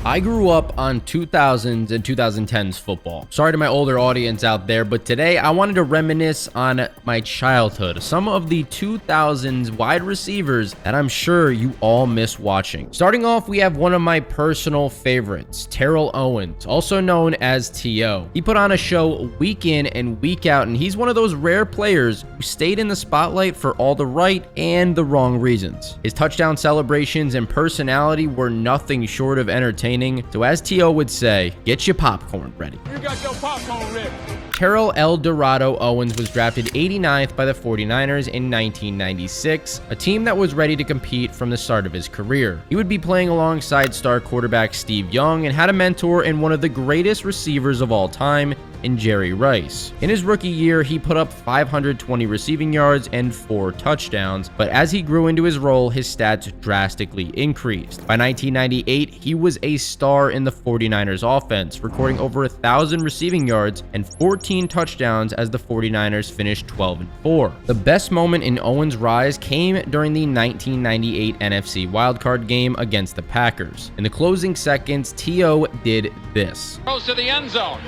I grew up on 2000s and 2010s football. Sorry to my older audience out there, but today I wanted to reminisce on my childhood. Some of the 2000s wide receivers that I'm sure you all miss watching. Starting off, we have one of my personal favorites, Terrell Owens, also known as T.O. He put on a show week in and week out, and he's one of those rare players who stayed in the spotlight for all the right and the wrong reasons. His touchdown celebrations and personality were nothing short of entertaining. So as T.O. would say, get your popcorn ready. You got your popcorn ready. Terrell El Dorado Owens was drafted 89th by the 49ers in 1996, a team that was ready to compete from the start of his career. He would be playing alongside star quarterback Steve Young and had a mentor in one of the greatest receivers of all time, in Jerry Rice. In his rookie year, he put up 520 receiving yards and 4 touchdowns, but as he grew into his role, his stats drastically increased. By 1998, he was a star in the 49ers offense, recording over 1,000 receiving yards and 14 touchdowns as the 49ers finished 12-4. The best moment in Owens' rise came during the 1998 NFC wildcard game against the Packers. In the closing seconds, T.O. did this. Goes to the end zone.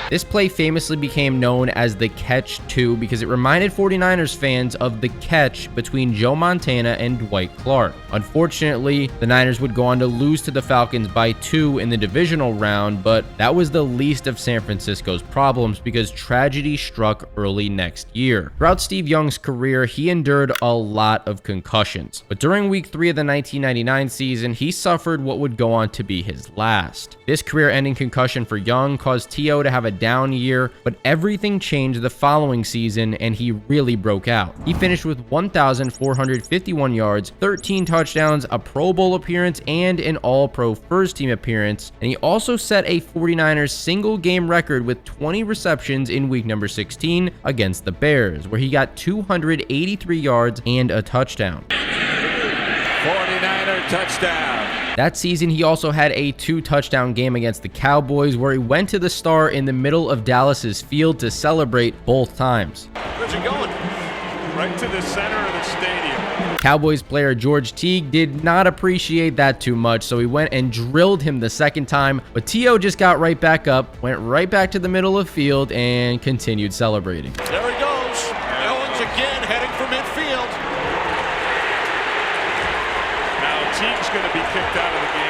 This play famously became known as the Catch 2 because it reminded 49ers fans of the catch between Joe Montana and Dwight Clark. Unfortunately, the Niners would go on to lose to the Falcons by 2 in the divisional round, but that was the least of San Francisco's problems because tragedy struck early next year. Throughout Steve Young's career, he endured a lot of concussions, but during week 3 of the 1999 season, he suffered what would go on to be his last. This career-ending concussion for Young caused T.O. to have a down year, but everything changed the following season and he really broke out. He finished with 1,451 yards, 13 touchdowns, a Pro Bowl appearance, and an All-Pro First Team appearance, and he also set a 49ers single game record with 20 receptions in week number 16 against the Bears, where he got 283 yards and a touchdown. 49er touchdown. That season, he also had a 2-touchdown game against the Cowboys, where he went to the Star in the middle of Dallas's field to celebrate both times. Where's he going? Right to the center of the stadium. Cowboys player George Teague did not appreciate that too much, so he went and drilled him the second time, but T.O. just got right back up, went right back to the middle of the field, and continued celebrating. There he goes. Owens again heading for midfield. Now Teague's going to be kicked out of the game.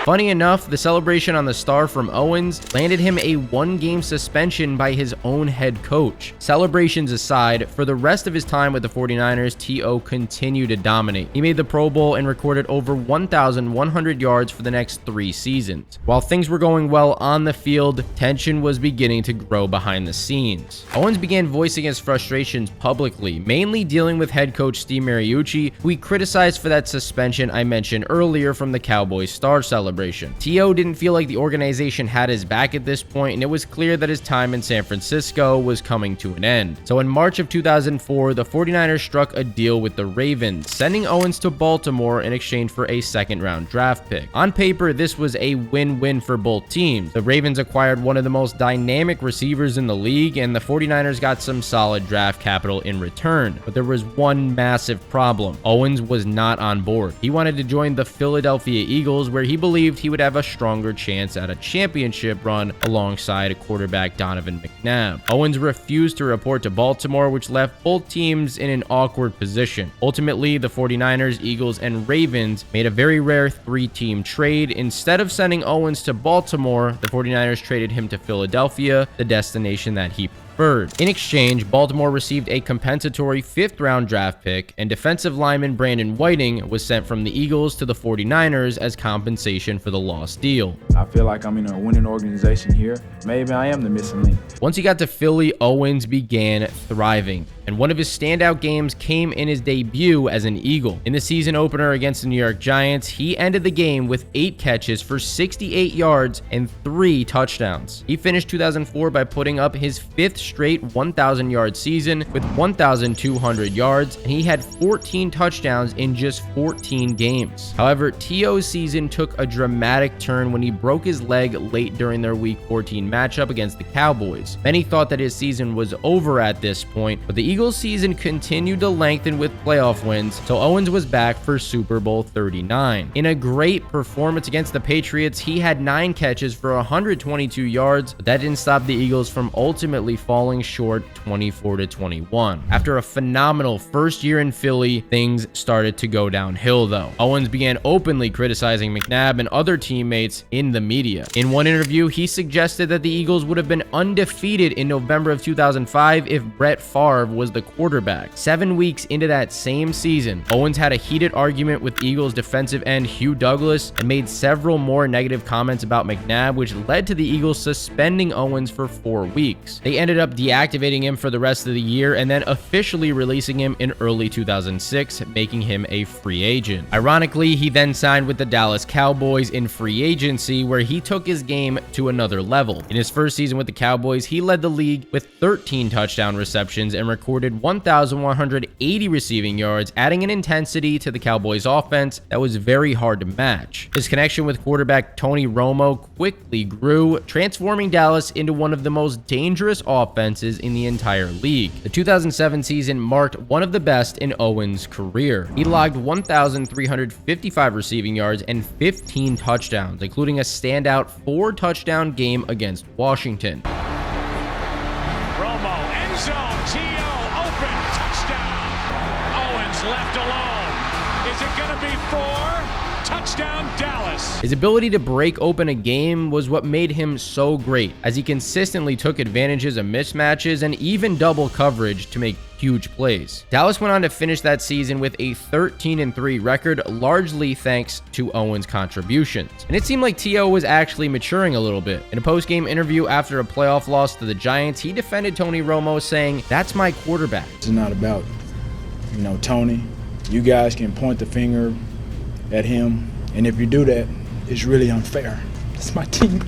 Funny enough, the celebration on the Star from Owens landed him a 1-game suspension by his own head coach. Celebrations aside, for the rest of his time with the 49ers, T.O. continued to dominate. He made the Pro Bowl and recorded over 1,100 yards for the next 3 seasons. While things were going well on the field, tension was beginning to grow behind the scenes. Owens began voicing his frustrations publicly, mainly dealing with head coach Steve Mariucci, who he criticized for that suspension I mentioned earlier from the Cowboys Star celebration. T.O. didn't feel like the organization had his back at this point, and it was clear that his time in San Francisco was coming to an end. So in March of 2004, the 49ers struck a deal with the Ravens, sending Owens to Baltimore in exchange for a second-round draft pick. On paper, this was a win-win for both teams. The Ravens acquired one of the most dynamic receivers in the league, and the 49ers got some solid draft capital in return. But there was one massive problem. Owens was not on board. He wanted to join the Philadelphia Eagles, where he believed he would have a stronger chance at a championship run alongside quarterback Donovan McNabb. Owens refused to report to Baltimore, which left both teams in an awkward position. Ultimately, the 49ers, Eagles, and Ravens made a very rare 3-team trade. Instead of sending Owens to Baltimore, the 49ers traded him to Philadelphia, the destination that he preferred. In exchange, Baltimore received a compensatory 5th-round draft pick, and defensive lineman Brandon Whiting was sent from the Eagles to the 49ers as compensation for the lost deal. I feel like I'm in a winning organization here. Maybe I am the missing link. Once he got to Philly, Owens began thriving, and one of his standout games came in his debut as an Eagle. In the season opener against the New York Giants, he ended the game with 8 catches for 68 yards and 3 touchdowns. He finished 2004 by putting up his 5th straight 1,000-yard season with 1,200 yards, and he had 14 touchdowns in just 14 games. However, T.O.'s season took a dramatic turn when he broke his leg late during their Week 14 matchup against the Cowboys. Many thought that his season was over at this point, but the Eagles Eagles season continued to lengthen with playoff wins, so Owens was back for Super Bowl 39. In a great performance against the Patriots, he had 9 catches for 122 yards, but that didn't stop the Eagles from ultimately falling short 24-21. After a phenomenal first year in Philly, things started to go downhill though. Owens began openly criticizing McNabb and other teammates in the media. In one interview, he suggested that the Eagles would have been undefeated in November of 2005 if Brett Favre was the quarterback. 7 weeks into that same season, Owens had a heated argument with Eagles defensive end Hugh Douglas and made several more negative comments about McNabb, which led to the Eagles suspending Owens for 4 weeks. They ended up deactivating him for the rest of the year and then officially releasing him in early 2006, making him a free agent. Ironically, he then signed with the Dallas Cowboys in free agency, where he took his game to another level. In his first season with the Cowboys, he led the league with 13 touchdown receptions and recorded 1,180 receiving yards, adding an intensity to the Cowboys offense that was very hard to match. His connection with quarterback Tony Romo quickly grew, transforming Dallas into one of the most dangerous offenses in the entire league. The 2007 season marked one of the best in Owens' career. He logged 1,355 receiving yards and 15 touchdowns, including a standout 4-touchdown game against Washington. Romo, end zone, T.O. open, touchdown. Owens left alone. Is it going to be 4? Touchdown, Dallas. His ability to break open a game was what made him so great, as he consistently took advantages of mismatches and even double coverage to make huge plays. Dallas went on to finish that season with a 13-3 record, largely thanks to Owens' contributions. And it seemed like T.O. was actually maturing a little bit. In a post-game interview after a playoff loss to the Giants, he defended Tony Romo, saying, "That's my quarterback." It's not about, Tony. You guys can point the finger at him, and if you do that, it's really unfair. It's my team.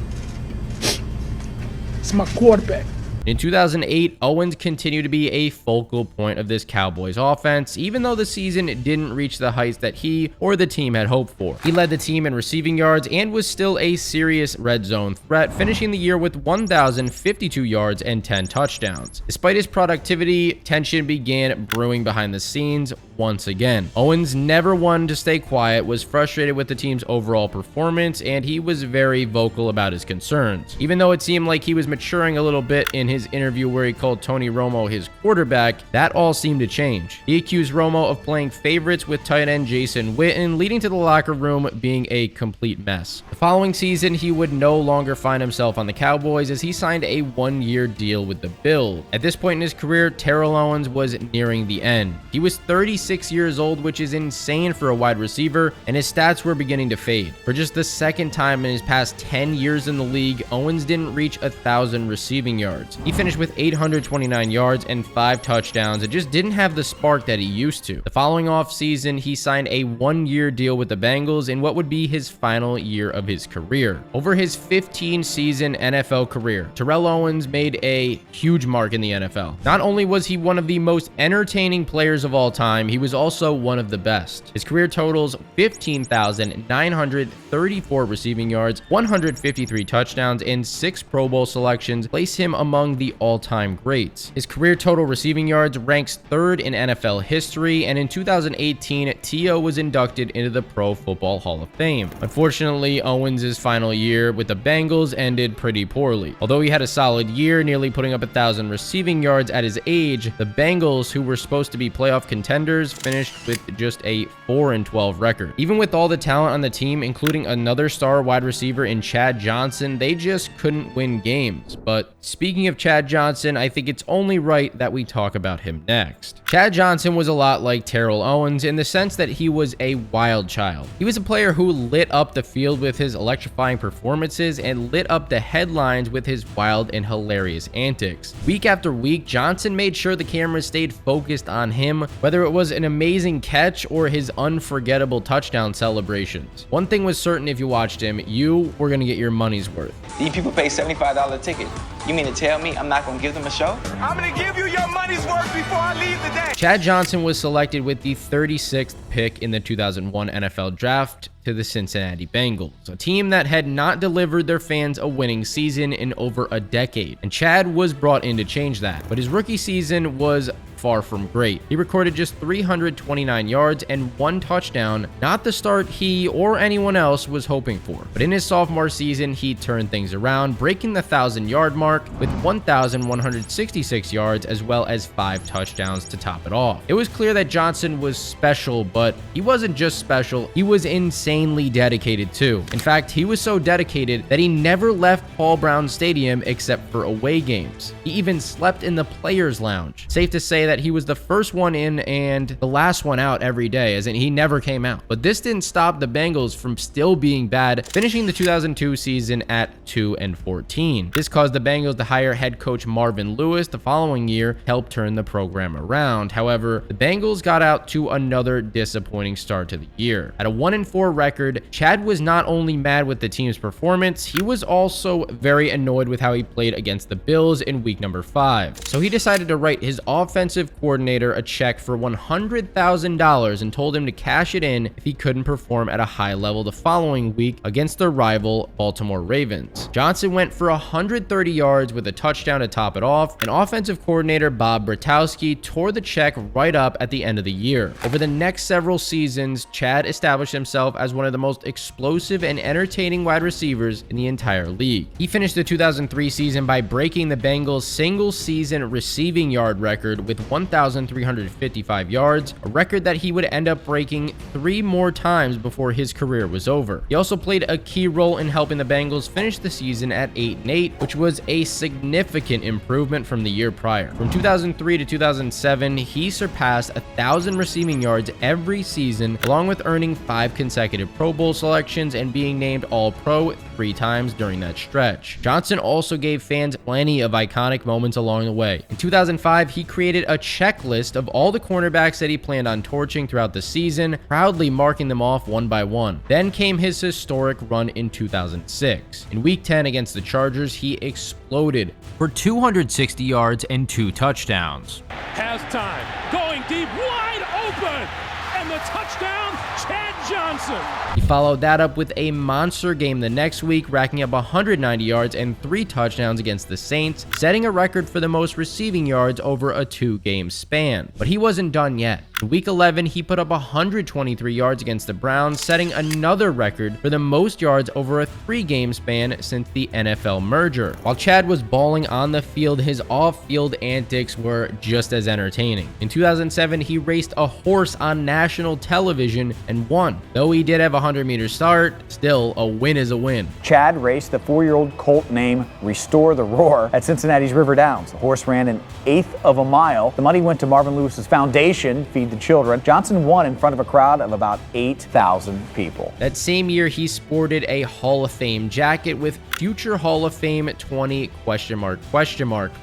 It's my quarterback. In 2008, Owens continued to be a focal point of this Cowboys offense, even though the season didn't reach the heights that he or the team had hoped for. He led the team in receiving yards and was still a serious red zone threat, finishing the year with 1,052 yards and 10 touchdowns. Despite his productivity, tension began brewing behind the scenes once again. Owens, never one to stay quiet, was frustrated with the team's overall performance, and he was very vocal about his concerns. Even though it seemed like he was maturing a little bit in his interview where he called Tony Romo his quarterback, that all seemed to change. He accused Romo of playing favorites with tight end Jason Witten, leading to the locker room being a complete mess. The following season, he would no longer find himself on the Cowboys, as he signed a 1-year deal with the Bills. At this point in his career, Terrell Owens was nearing the end. He was 36 years old, which is insane for a wide receiver, and his stats were beginning to fade. For just the second time in his past 10 years in the league, Owens didn't reach 1,000 receiving yards. He finished with 829 yards and 5 touchdowns and just didn't have the spark that he used to. The following offseason, he signed a 1-year deal with the Bengals in what would be his final year of his career. Over his 15-season NFL career, Terrell Owens made a huge mark in the NFL. Not only was he one of the most entertaining players of all time, he was also one of the best. His career totals 15,934 receiving yards, 153 touchdowns, and 6 Pro Bowl selections place him among the all-time greats. His career total receiving yards ranks 3rd in NFL history, and in 2018, T.O. was inducted into the Pro Football Hall of Fame. Unfortunately, Owens' final year with the Bengals ended pretty poorly. Although he had a solid year, nearly putting up 1,000 receiving yards at his age, the Bengals, who were supposed to be playoff contenders, finished with just a 4-12 record. Even with all the talent on the team, including another star wide receiver in Chad Johnson, they just couldn't win games. But speaking of Chad Johnson, I think it's only right that we talk about him next. Chad Johnson was a lot like Terrell Owens in the sense that he was a wild child. He was a player who lit up the field with his electrifying performances and lit up the headlines with his wild and hilarious antics. Week after week, Johnson made sure the cameras stayed focused on him, whether it was an amazing catch or his unforgettable touchdown celebrations. One thing was certain: if you watched him, you were going to get your money's worth. These people pay $75 ticket. You mean to tell me I'm not going to give them a show? I'm going to give you your money's worth before I leave today. Chad Johnson was selected with the 36th pick in the 2001 NFL Draft to the Cincinnati Bengals, a team that had not delivered their fans a winning season in over a decade, and Chad was brought in to change that. But his rookie season was far from great. He recorded just 329 yards and 1 touchdown, not the start he or anyone else was hoping for. But in his sophomore season, he turned things around, breaking the 1,000-yard mark with 1,166 yards as well as 5 touchdowns to top it off. It was clear that Johnson was special, but he wasn't just special, he was insanely dedicated too. In fact, he was so dedicated that he never left Paul Brown Stadium except for away games. He even slept in the players' lounge. Safe to say that he was the first one in and the last one out every day, as in he never came out. But this didn't stop the Bengals from still being bad, finishing the 2002 season at 2-14. This caused the Bengals to hire head coach Marvin Lewis the following year, help turn the program around. However, the Bengals got out to another disappointing start to the year. At a 1-4 record, Chad was not only mad with the team's performance, he was also very annoyed with how he played against the Bills in week number 5. So he decided to write his offensive coordinator a check for $100,000 and told him to cash it in if he couldn't perform at a high level the following week against their rival Baltimore Ravens. Johnson went for 130 yards with a touchdown to top it off, and offensive coordinator Bob Bratowski tore the check right up at the end of the year. Over the next several seasons, Chad established himself as one of the most explosive and entertaining wide receivers in the entire league. He finished the 2003 season by breaking the Bengals' single-season receiving yard record with 1,355 yards, a record that he would end up breaking 3 more times before his career was over. He also played a key role in helping the Bengals finish the season at 8-8, which was a significant improvement from the year prior. From 2003 to 2007, he surpassed 1,000 receiving yards every season, along with earning 5 consecutive Pro Bowl selections and being named All-Pro 3 times during that stretch. Johnson also gave fans plenty of iconic moments along the way. In 2005, he created a checklist of all the cornerbacks that he planned on torching throughout the season, proudly marking them off one by one. Then came his historic run in 2006. In Week 10 against the Chargers, he exploded for 260 yards and 2 touchdowns. Has time. Going deep, wide open. And the touchdown, Chad Johnson. He followed that up with a monster game the next week, racking up 190 yards and 3 touchdowns against the Saints, setting a record for the most receiving yards over a 2-game span. But he wasn't done yet. In Week 11, he put up 123 yards against the Browns, setting another record for the most yards over a 3-game span since the NFL merger. While Chad was balling on the field, his off-field antics were just as entertaining. In 2007, he raced a horse on national television and won. Though he did have a 100-meter start, still, a win is a win. Chad raced the 4-year-old colt named Restore the Roar at Cincinnati's River Downs. The horse ran an 1/8 of a mile. The money went to Marvin Lewis's foundation, Feed the Children. Johnson won in front of a crowd of about 8,000 people. That same year, he sported a Hall of Fame jacket with Future Hall of Fame 20 ?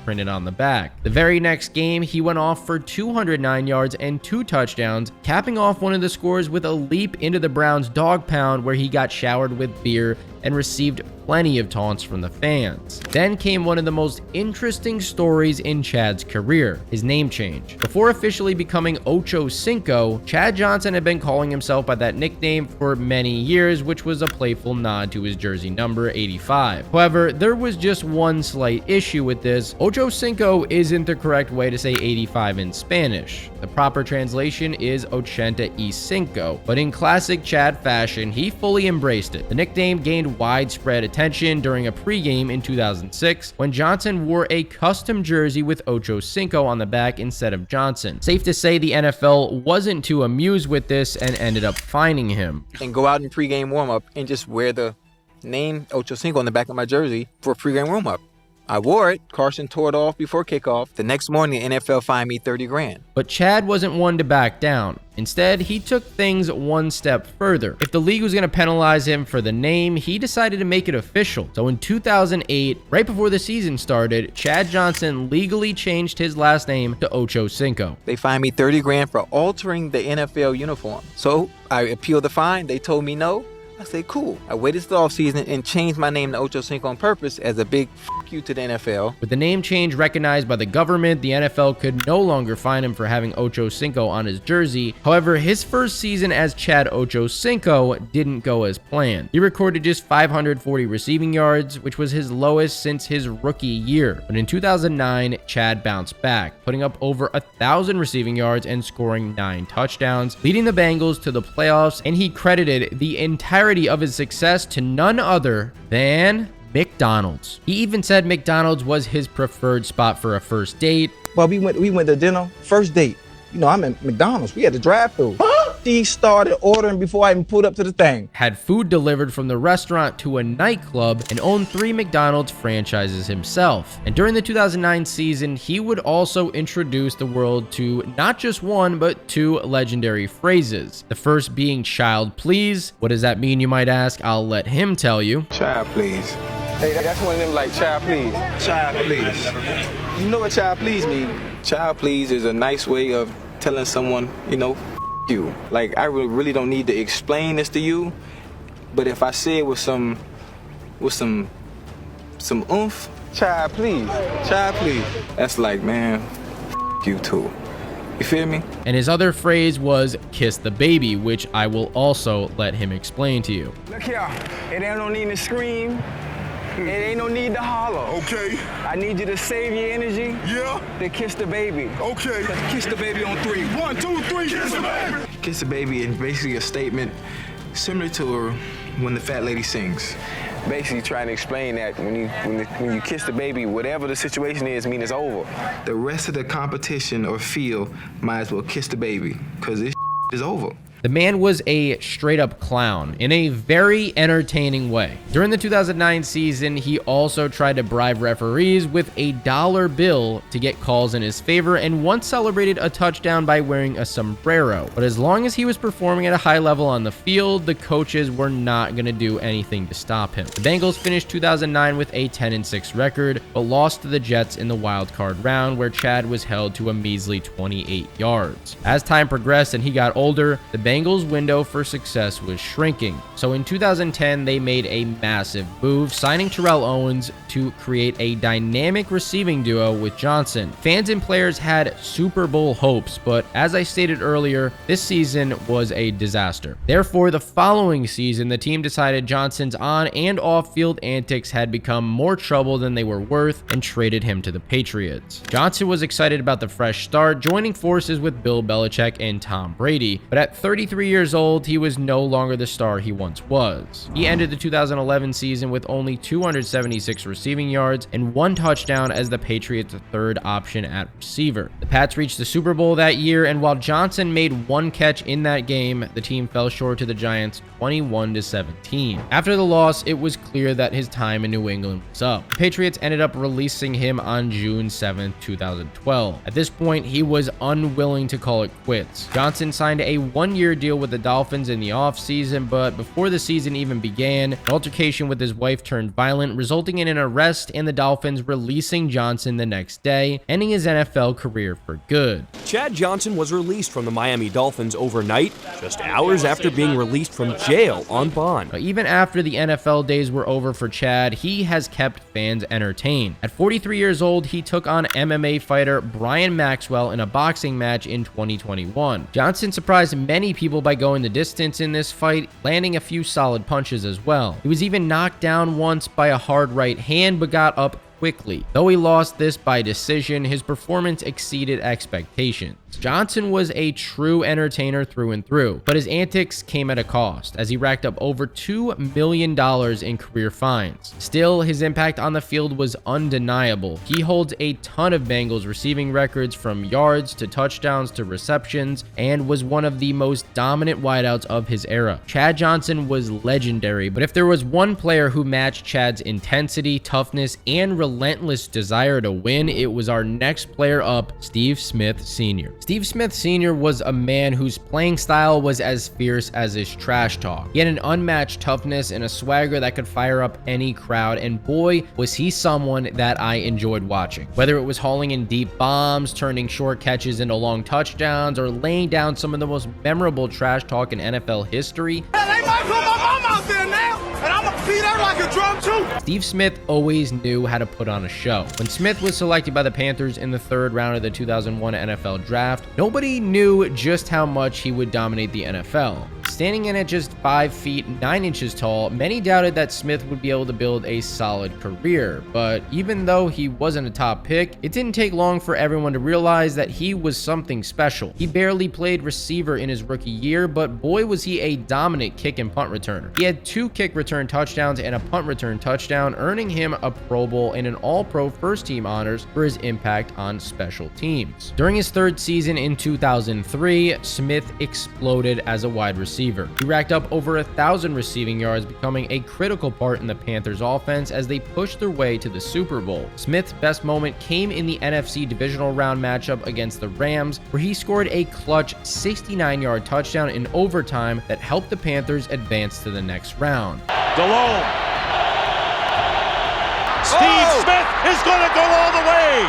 Printed on the back. The very next game, he went off for 209 yards and 2 touchdowns, capping off one of the scores with a leap into the Browns' dog pound where he got showered with beer and received plenty of taunts from the fans. Then came one of the most interesting stories in Chad's career, his name change. Before officially becoming Ochocinco, Chad Johnson had been calling himself by that nickname for many years, which was a playful nod to his jersey number 85. However, there was just one slight issue with this. Ochocinco isn't the correct way to say 85 in Spanish. The proper translation is 85, but in classic Chad fashion, he fully embraced it. The nickname gained widespread attention during a pregame in 2006 when Johnson wore a custom jersey with Ochocinco on the back instead of Johnson. Safe to say the NFL wasn't too amused with this and ended up fining him. And go out in pregame warm-up and just wear the name Ochocinco on the back of my jersey for pregame warm-up. I wore it. Carson tore it off before kickoff. The next morning, the NFL fined me $30,000. But Chad wasn't one to back down. Instead, he took things one step further. If the league was going to penalize him for the name, he decided to make it official. So in 2008, right before the season started, Chad Johnson legally changed his last name to Ochocinco. They fined me $30,000 for altering the NFL uniform. So I appealed the fine. They told me no. I say, cool. I waited till the offseason and changed my name to Ochocinco on purpose as a big f you to the NFL. With the name change recognized by the government, the NFL could no longer fine him for having Ochocinco on his jersey. However, his first season as Chad Ochocinco didn't go as planned. He recorded just 540 receiving yards, which was his lowest since his rookie year. But in 2009, Chad bounced back, putting up over 1,000 receiving yards and scoring 9 touchdowns, leading the Bengals to the playoffs, and he credited the entirety of his success to none other than McDonald's. He even said McDonald's was his preferred spot for a first date. Well, we went to dinner, first date. You know, I'm at McDonald's. We had the drive-thru. She started ordering before I even pulled up to the thing. Had food delivered from the restaurant to a nightclub, and owned 3 McDonald's franchises himself. And during the 2009 season, he would also introduce the world to not just one, but 2 legendary phrases. The first being "child please." What does that mean, you might ask? I'll let him tell you. Child, please. Hey, that's one of them like, child, please. Child, please. You know what child, please mean? Child please is a nice way of telling someone, you know, you. Like, I really don't need to explain this to you, but if I say it with some oomph, Child, please. Child, please. that's like, man, you too. You feel me? And his other phrase was "kiss the baby," which I will also let him explain to you. Look here. It ain't no need to scream. It ain't no need to holler. Okay. I need you to save your energy. Yeah. To kiss the baby. Okay. Kiss the baby on 3. 1, 2, 3. Kiss the baby. Kiss the baby is basically a statement similar to when the fat lady sings. Basically trying to explain that when you kiss the baby, whatever the situation is, mean it's over. The rest of the competition or field might as well kiss the baby, because this is over. The man was a straight-up clown in a very entertaining way. During the 2009 season, he also tried to bribe referees with a $1 bill to get calls in his favor, and once celebrated a touchdown by wearing a sombrero. But as long as he was performing at a high level on the field, the coaches were not going to do anything to stop him. The Bengals finished 2009 with a 10-6 record, but lost to the Jets in the wild card round, where Chad was held to a measly 28 yards. As time progressed and he got older, the Bengals' window for success was shrinking. So in 2010, they made a massive move, signing Terrell Owens to create a dynamic receiving duo with Johnson. Fans and players had Super Bowl hopes, but as I stated earlier, this season was a disaster. Therefore, the following season, the team decided Johnson's on and off-field antics had become more trouble than they were worth and traded him to the Patriots. Johnson was excited about the fresh start, joining forces with Bill Belichick and Tom Brady, but at 33 years old, he was no longer the star he once was. He ended the 2011 season with only 276 receiving yards and 1 touchdown as the Patriots' third option at receiver. The Pats reached the Super Bowl that year, and while Johnson made 1 catch in that game, the team fell short to the Giants 21-17. After the loss, it was clear that his time in New England was up. The Patriots ended up releasing him on June 7, 2012. At this point, he was unwilling to call it quits. Johnson signed a 1-year deal with the Dolphins in the offseason, but before the season even began, an altercation with his wife turned violent, resulting in an arrest and the Dolphins releasing Johnson the next day, ending his NFL career for good. Chad Johnson was released from the Miami Dolphins overnight, just hours after being released from jail on bond. But even after the NFL days were over for Chad, he has kept fans entertained. At 43 years old, he took on MMA fighter Brian Maxwell in a boxing match in 2021. Johnson surprised many people by going the distance in this fight, landing a few solid punches as well. He was even knocked down once by a hard right hand, but got up quickly. Though he lost this by decision, his performance exceeded expectations. Johnson was a true entertainer through and through, but his antics came at a cost, as he racked up over $2 million in career fines. Still, his impact on the field was undeniable. He holds a ton of Bengals receiving records, from yards to touchdowns to receptions, and was one of the most dominant wideouts of his era. Chad Johnson was legendary, but if there was one player who matched Chad's intensity, toughness, and relentless desire to win, it was our next player up, Steve Smith Sr. Steve Smith Sr. was a man whose playing style was as fierce as his trash talk. He had an unmatched toughness and a swagger that could fire up any crowd, and boy, was he someone that I enjoyed watching. Whether it was hauling in deep bombs, turning short catches into long touchdowns, or laying down some of the most memorable trash talk in NFL history, They might put my mom out there now, and I'm gonna beat her like a drum too. Steve Smith always knew how to put on a show. When Smith was selected by the Panthers in the 3rd round of the 2001 NFL Draft, nobody knew just how much he would dominate the NFL. Standing in at just 5 feet 9 inches tall, many doubted that Smith would be able to build a solid career. But even though he wasn't a top pick, it didn't take long for everyone to realize that he was something special. He barely played receiver in his rookie year, but boy was he a dominant kick and punt returner. He had 2 kick return touchdowns and a punt return touchdown, earning him a Pro Bowl and an All-Pro first team honors for his impact on special teams. During his 3rd season in 2003, Smith exploded as a wide receiver. He racked up over 1,000 receiving yards, becoming a critical part in the Panthers offense as they pushed their way to the Super Bowl. Smith's best moment came in the NFC divisional round matchup against the Rams, where he scored a clutch 69-yard touchdown in overtime that helped the Panthers advance to the next round. DeLone. Steve Smith is going to go all the way.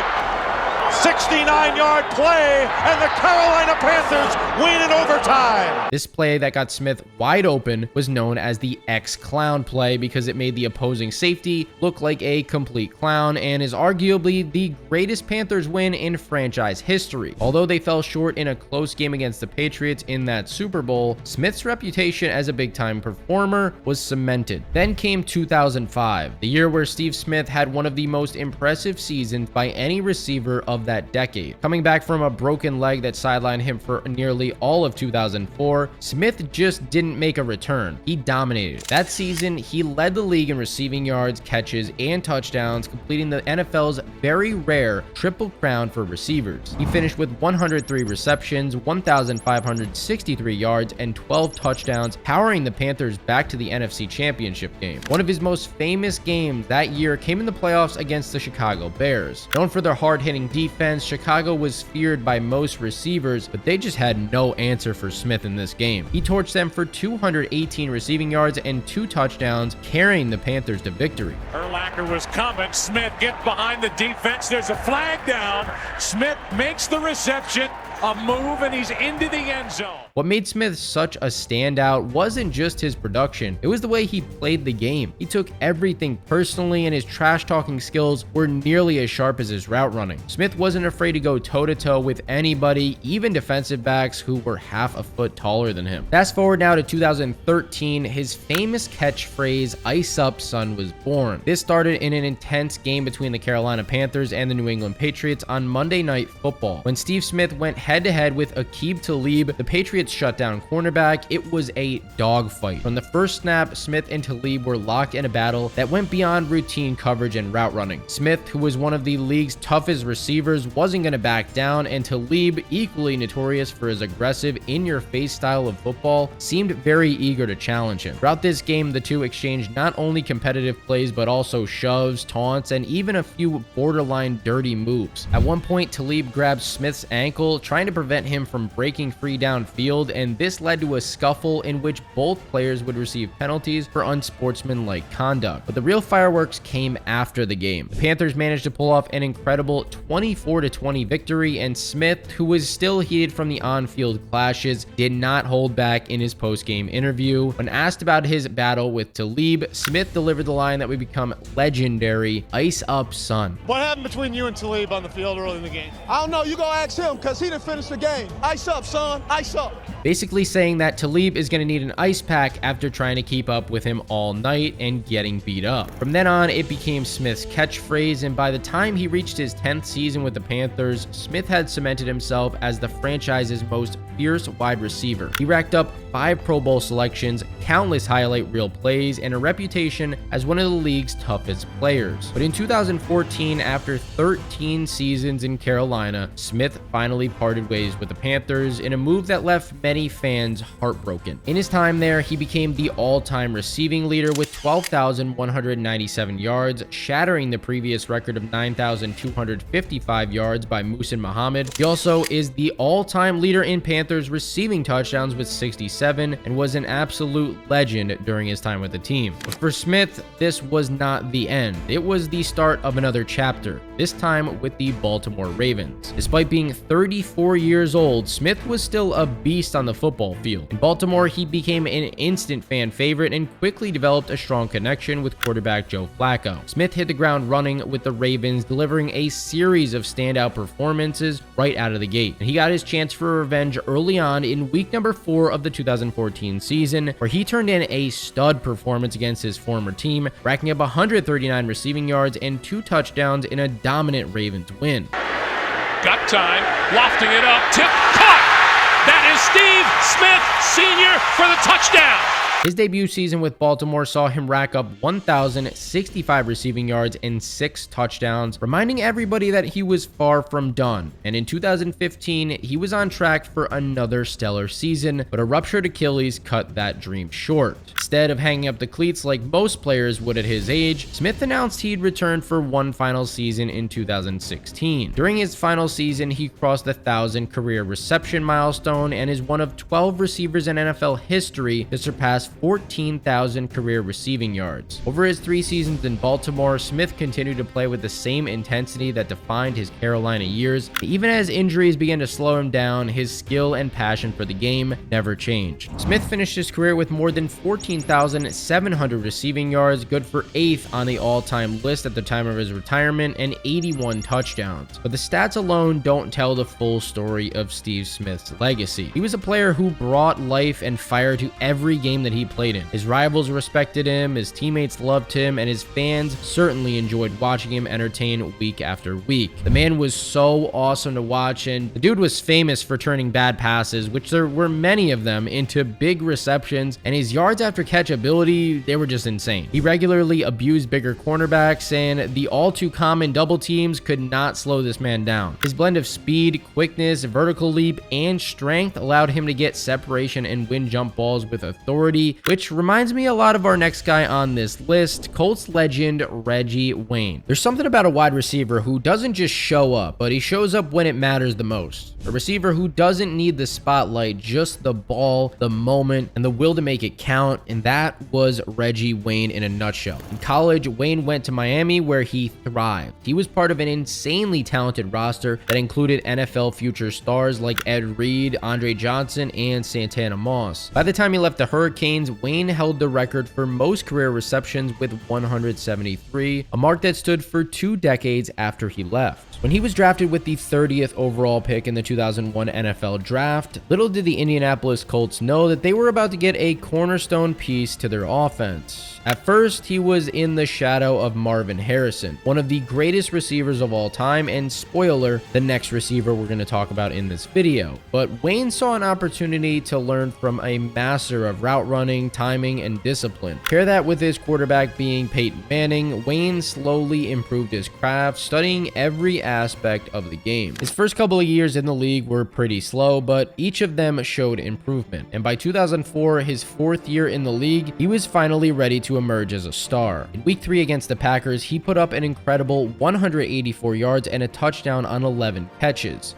69-yard play, and the Carolina Panthers win in overtime. This play that got Smith wide open was known as the X-Clown play because it made the opposing safety look like a complete clown and is arguably the greatest Panthers win in franchise history. Although they fell short in a close game against the Patriots in that Super Bowl, Smith's reputation as a big-time performer was cemented. Then came 2005, the year where Steve Smith had one of the most impressive seasons by any receiver of that decade. Coming back from a broken leg that sidelined him for nearly all of 2004, Smith just didn't make a return. He dominated. That season, he led the league in receiving yards, catches, and touchdowns, completing the NFL's very rare triple crown for receivers. He finished with 103 receptions, 1,563 yards, and 12 touchdowns, powering the Panthers back to the NFC Championship game. One of his most famous games that year came in the playoffs against the Chicago Bears. Known for their hard-hitting defense, Chicago was feared by most receivers, but they just had no answer for Smith in this game. He torched them for 218 receiving yards and 2 touchdowns, carrying the Panthers to victory. Urlacher was coming. Smith gets behind the defense. There's a flag down. Smith makes the reception, a move, and he's into the end zone. What made Smith such a standout wasn't just his production, it was the way he played the game. He took everything personally, and his trash-talking skills were nearly as sharp as his route running. Smith wasn't afraid to go toe-to-toe with anybody, even defensive backs who were half a foot taller than him. Fast forward now to 2013, his famous catchphrase, "Ice up, son," was born. This started in an intense game between the Carolina Panthers and the New England Patriots on Monday Night Football. When Steve Smith went head-to-head with Aqib Talib, the Patriots shut down cornerback. It was a dogfight. From the first snap, Smith and Talib were locked in a battle that went beyond routine coverage and route running. Smith, who was one of the league's toughest receivers, wasn't going to back down, and Talib, equally notorious for his aggressive, in-your-face style of football, seemed very eager to challenge him. Throughout this game, the two exchanged not only competitive plays, but also shoves, taunts, and even a few borderline dirty moves. At one point, Talib grabbed Smith's ankle, trying to prevent him from breaking free downfield, and this led to a scuffle in which both players would receive penalties for unsportsmanlike conduct. But the real fireworks came after the game. The Panthers managed to pull off an incredible 24-20 victory, and Smith, who was still heated from the on-field clashes, did not hold back in his post-game interview. When asked about his battle with Talib, Smith delivered the line that would become legendary, "Ice up, son." What happened between you and Talib on the field early in the game? I don't know. You go ask him, because he didn't finish the game. Ice up, son. Ice up. Basically saying that Talib is going to need an ice pack after trying to keep up with him all night and getting beat up. From then on, it became Smith's catchphrase, and by the time he reached his 10th season with the Panthers, Smith had cemented himself as the franchise's most fierce wide receiver. He racked up 5 Pro Bowl selections, countless highlight reel plays, and a reputation as one of the league's toughest players. But in 2014, after 13 seasons in Carolina, Smith finally parted ways with the Panthers in a move that left many many fans heartbroken. In his time there, he became the all-time receiving leader with 12,197 yards, shattering the previous record of 9,255 yards by Muhsin Muhammad. He also is the all-time leader in Panthers receiving touchdowns with 67 and was an absolute legend during his time with the team. But for Smith, this was not the end. It was the start of another chapter, this time with the Baltimore Ravens. Despite being 34 years old, Smith was still a beast on the football field. In Baltimore, he became an instant fan favorite and quickly developed a strong connection with quarterback Joe Flacco. Smith hit the ground running with the Ravens, delivering a series of standout performances right out of the gate. And he got his chance for revenge early on in week number 4 of the 2014 season, where he turned in a stud performance against his former team, racking up 139 receiving yards and 2 touchdowns in a dominant Ravens win. Got time, lofting it up, tip, caught! That is Steve Smith Sr. for the touchdown! His debut season with Baltimore saw him rack up 1,065 receiving yards and 6 touchdowns, reminding everybody that he was far from done. And in 2015, he was on track for another stellar season, but a ruptured Achilles cut that dream short. Instead of hanging up the cleats like most players would at his age, Smith announced he'd return for one final season in 2016. During his final season, he crossed the 1,000 career reception milestone and is one of 12 receivers in NFL history to surpass 14,000 career receiving yards. Over his 3 seasons in Baltimore, Smith continued to play with the same intensity that defined his Carolina years. Even as injuries began to slow him down, his skill and passion for the game never changed. Smith finished his career with more than 14,700 receiving yards, good for 8th on the all-time list at the time of his retirement, and 81 touchdowns. But the stats alone don't tell the full story of Steve Smith's legacy. He was a player who brought life and fire to every game that he played in. His rivals respected him, his teammates loved him, and his fans certainly enjoyed watching him entertain week after week. The man was so awesome to watch, and the dude was famous for turning bad passes, which there were many of them, into big receptions, and his yards after catch ability, they were just insane. He regularly abused bigger cornerbacks, and the all too common double teams could not slow this man down. His blend of speed, quickness, vertical leap, and strength allowed him to get separation and win jump balls with authority, which reminds me a lot of our next guy on this list, Colts legend Reggie Wayne. There's something about a wide receiver who doesn't just show up, but he shows up when it matters the most. A receiver who doesn't need the spotlight, just the ball, the moment, and the will to make it count, and that was Reggie Wayne in a nutshell. In college, Wayne went to Miami where he thrived. He was part of an insanely talented roster that included NFL future stars like Ed Reed, Andre Johnson, and Santana Moss. By the time he left the Hurricanes, Wayne held the record for most career receptions with 173, a mark that stood for 2 decades after he left. When he was drafted with the 30th overall pick in the 2001 NFL Draft, little did the Indianapolis Colts know that they were about to get a cornerstone piece to their offense. At first, he was in the shadow of Marvin Harrison, one of the greatest receivers of all time, and spoiler, the next receiver we're going to talk about in this video. But Wayne saw an opportunity to learn from a master of route running, timing, and discipline. Pair that with his quarterback being Peyton Manning, Wayne slowly improved his craft, studying every aspect of the game. His first couple of years in the league were pretty slow, but each of them showed improvement. And by 2004, his 4th year in the league, he was finally ready to emerge as a star. In week 3 against the Packers, he put up an incredible 184 yards and a touchdown on 11 catches.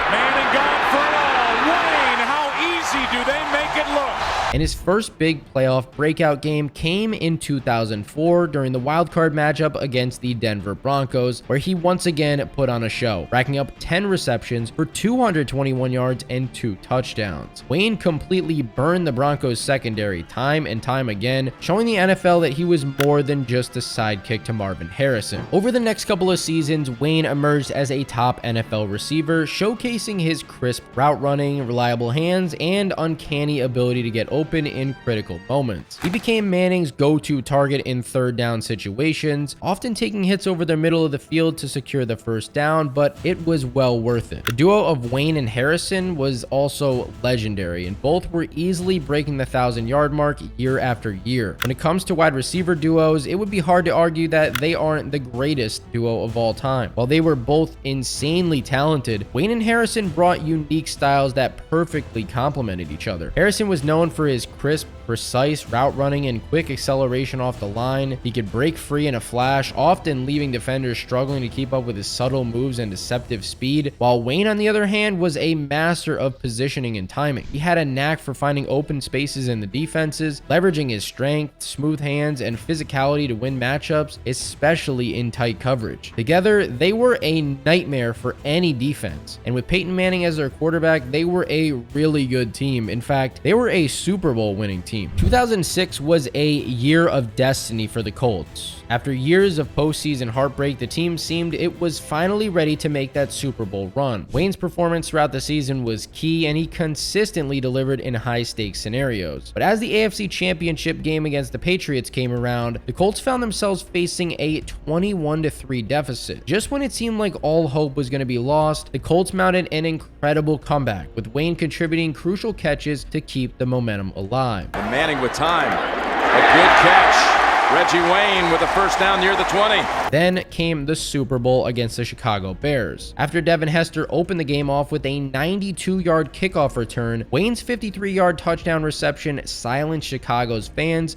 Manning gone for it all. Wayne, how easy do they make it look? And his first big playoff breakout game came in 2004 during the wildcard matchup against the Denver Broncos, where he once again put on a show, racking up 10 receptions for 221 yards and 2 touchdowns. Wayne completely burned the Broncos secondary time and time again, showing the NFL that he was more than just a sidekick to Marvin Harrison. Over the next couple of seasons, Wayne emerged as a top NFL receiver, showcasing his crisp route running, reliable hands, and uncanny ability to get open open in critical moments. He became Manning's go-to target in third down situations, often taking hits over the middle of the field to secure the first down, but it was well worth it. The duo of Wayne and Harrison was also legendary, and both were easily breaking the 1,000-yard mark year after year. When it comes to wide receiver duos, it would be hard to argue that they aren't the greatest duo of all time. While they were both insanely talented, Wayne and Harrison brought unique styles that perfectly complemented each other. Harrison was known for his crisp, precise route running and quick acceleration off the line. He could break free in a flash, often leaving defenders struggling to keep up with his subtle moves and deceptive speed, while Wayne, on the other hand, was a master of positioning and timing. He had a knack for finding open spaces in the defenses, leveraging his strength, smooth hands, and physicality to win matchups, especially in tight coverage. Together, they were a nightmare for any defense, and with Peyton Manning as their quarterback, they were a really good team. In fact, they were a Super Bowl winning team. 2006 was a year of destiny for the Colts. After years of postseason heartbreak, the team seemed it was finally ready to make that Super Bowl run. Wayne's performance throughout the season was key, and he consistently delivered in high-stakes scenarios. But as the AFC Championship game against the Patriots came around, the Colts found themselves facing a 21-3 deficit. Just when it seemed like all hope was going to be lost, the Colts mounted an incredible comeback, with Wayne contributing crucial catches to keep the momentum alive. And Manning with time. A good catch. Reggie Wayne with a first down near the 20. Then came the Super Bowl against the Chicago Bears. After Devin Hester opened the game off with a 92-yard kickoff return, Wayne's 53-yard touchdown reception silenced Chicago's fans.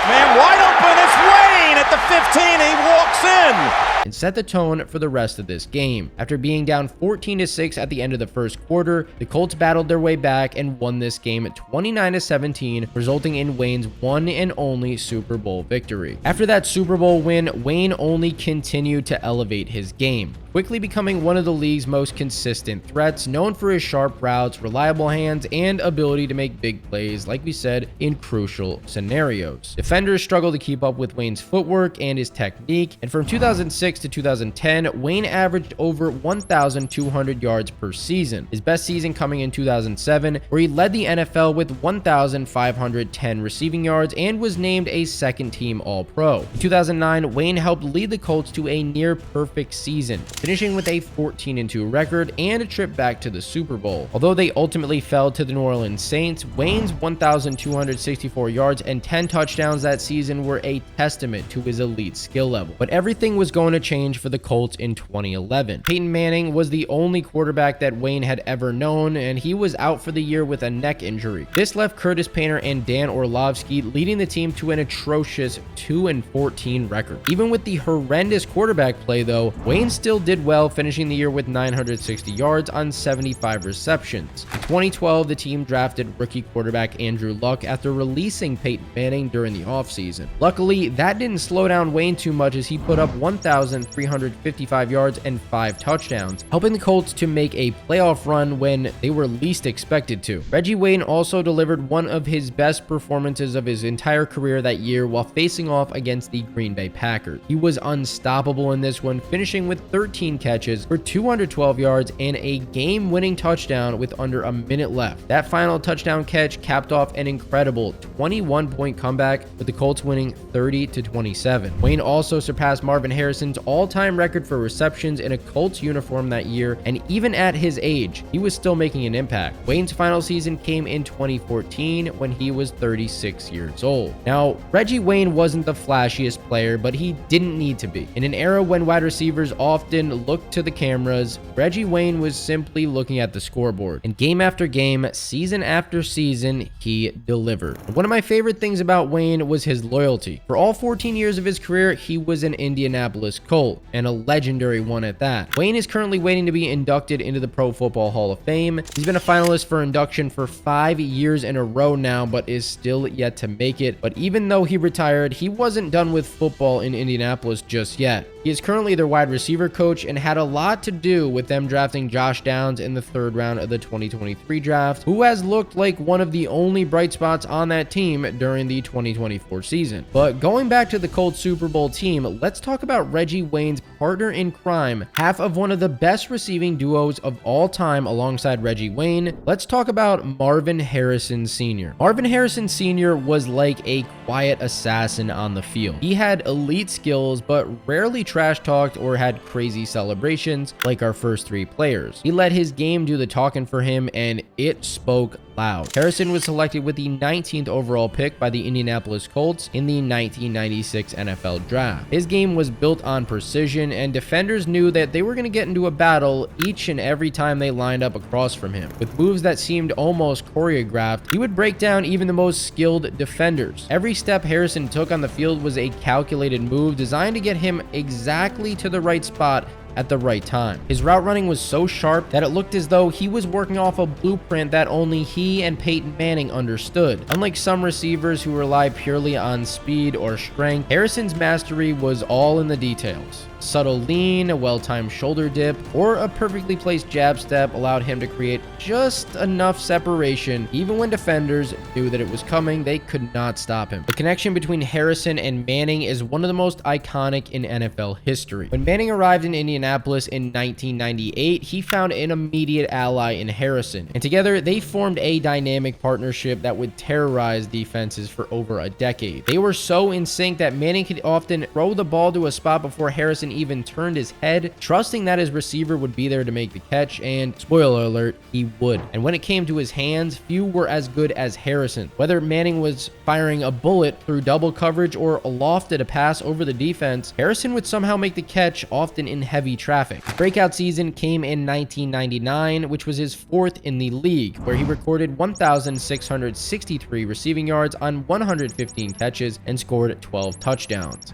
Man wide open, it's Wayne at the 15, he walks in. And set the tone for the rest of this game. After being down 14-6 at the end of the first quarter, the Colts battled their way back and won this game at 29-17, resulting in Wayne's one and only Super Bowl victory. After that Super Bowl win, Wayne only continued to elevate his game, quickly becoming one of the league's most consistent threats, known for his sharp routes, reliable hands, and ability to make big plays, like we said, in crucial scenarios. Defenders struggled to keep up with Wayne's footwork and his technique, and from 2006 to 2010, Wayne averaged over 1,200 yards per season, his best season coming in 2007, where he led the NFL with 1,510 receiving yards and was named a second-team All-Pro. In 2009, Wayne helped lead the Colts to a near-perfect season, finishing with a 14-2 record and a trip back to the Super Bowl. Although they ultimately fell to the New Orleans Saints, Wayne's 1,264 yards and 10 touchdowns that season were a testament to his elite skill level. But everything was going to change for the Colts in 2011. Peyton Manning was the only quarterback that Wayne had ever known, and he was out for the year with a neck injury. This left Curtis Painter and Dan Orlovsky leading the team to an atrocious 2-14 record. Even with the horrendous quarterback play, though, Wayne still did well, finishing the year with 960 yards on 75 receptions. In 2012, the team drafted rookie quarterback Andrew Luck after releasing Peyton Manning during the offseason. Luckily, that didn't slow down Wayne too much, as he put up 1,355 yards and 5 touchdowns, helping the Colts to make a playoff run when they were least expected to. Reggie Wayne also delivered one of his best performances of his entire career that year while facing off against the Green Bay Packers. He was unstoppable in this one, finishing with 13 catches for 212 yards and a game-winning touchdown with under a minute left. That final touchdown catch capped off an incredible 21-point comeback, with the Colts winning 30-27. Wayne also surpassed Marvin Harrison's all-time record for receptions in a Colts uniform that year, and even at his age, he was still making an impact. Wayne's final season came in 2014 when he was 36 years old. Now, Reggie Wayne wasn't the flashiest player, but he didn't need to be. In an era when wide receivers often looked to the cameras, Reggie Wayne was simply looking at the scoreboard. And game after game, season after season, he delivered. One of my favorite things about Wayne was his loyalty. For all 14 years of his career, he was an Indianapolis Colt, and a legendary one at that. Wayne is currently waiting to be inducted into the Pro Football Hall of Fame. He's been a finalist for induction for 5 years in a row now, but is still yet to make it. But even though he retired, he wasn't done with football in Indianapolis just yet. He is currently their wide receiver coach and had a lot to do with them drafting Josh Downs in the 3rd round of the 2023 draft, who has looked like one of the only bright spots on that team team during the 2024 season. But going back to the Colts Super Bowl team, let's talk about Reggie Wayne's partner in crime, half of one of the best receiving duos of all time alongside Reggie Wayne. Let's talk about Marvin Harrison Sr. Marvin Harrison Sr. was like a quiet assassin on the field. He had elite skills, but rarely trash talked or had crazy celebrations like our first three players. He let his game do the talking for him, and it spoke loud. Harrison was selected with the 19th overall pick by the Indianapolis Colts in the 1996 NFL Draft. His game was built on precision, and defenders knew that they were going to get into a battle each and every time they lined up across from him. With moves that seemed almost choreographed, he would break down even the most skilled defenders. Every step Harrison took on the field was a calculated move designed to get him exactly to the right spot at the right time. His route running was so sharp that it looked as though he was working off a blueprint that only he and Peyton Manning understood. Unlike some receivers who rely purely on speed or strength, Harrison's mastery was all in the details. Subtle lean, a well-timed shoulder dip, or a perfectly placed jab step allowed him to create just enough separation. Even when defenders knew that it was coming, they could not stop him. The connection between Harrison and Manning is one of the most iconic in NFL history. When Manning arrived in Indianapolis in 1998, he found an immediate ally in Harrison, and together they formed a dynamic partnership that would terrorize defenses for over a decade. They were so in sync that Manning could often throw the ball to a spot before Harrison even turned his head, trusting that his receiver would be there to make the catch, and spoiler alert, he would. And when it came to his hands, few were as good as Harrison. Whether Manning was firing a bullet through double coverage or lofted a pass over the defense, Harrison would somehow make the catch, often in heavy traffic. The breakout season came in 1999, which was his fourth in the league, where he recorded 1,663 receiving yards on 115 catches and scored 12 touchdowns.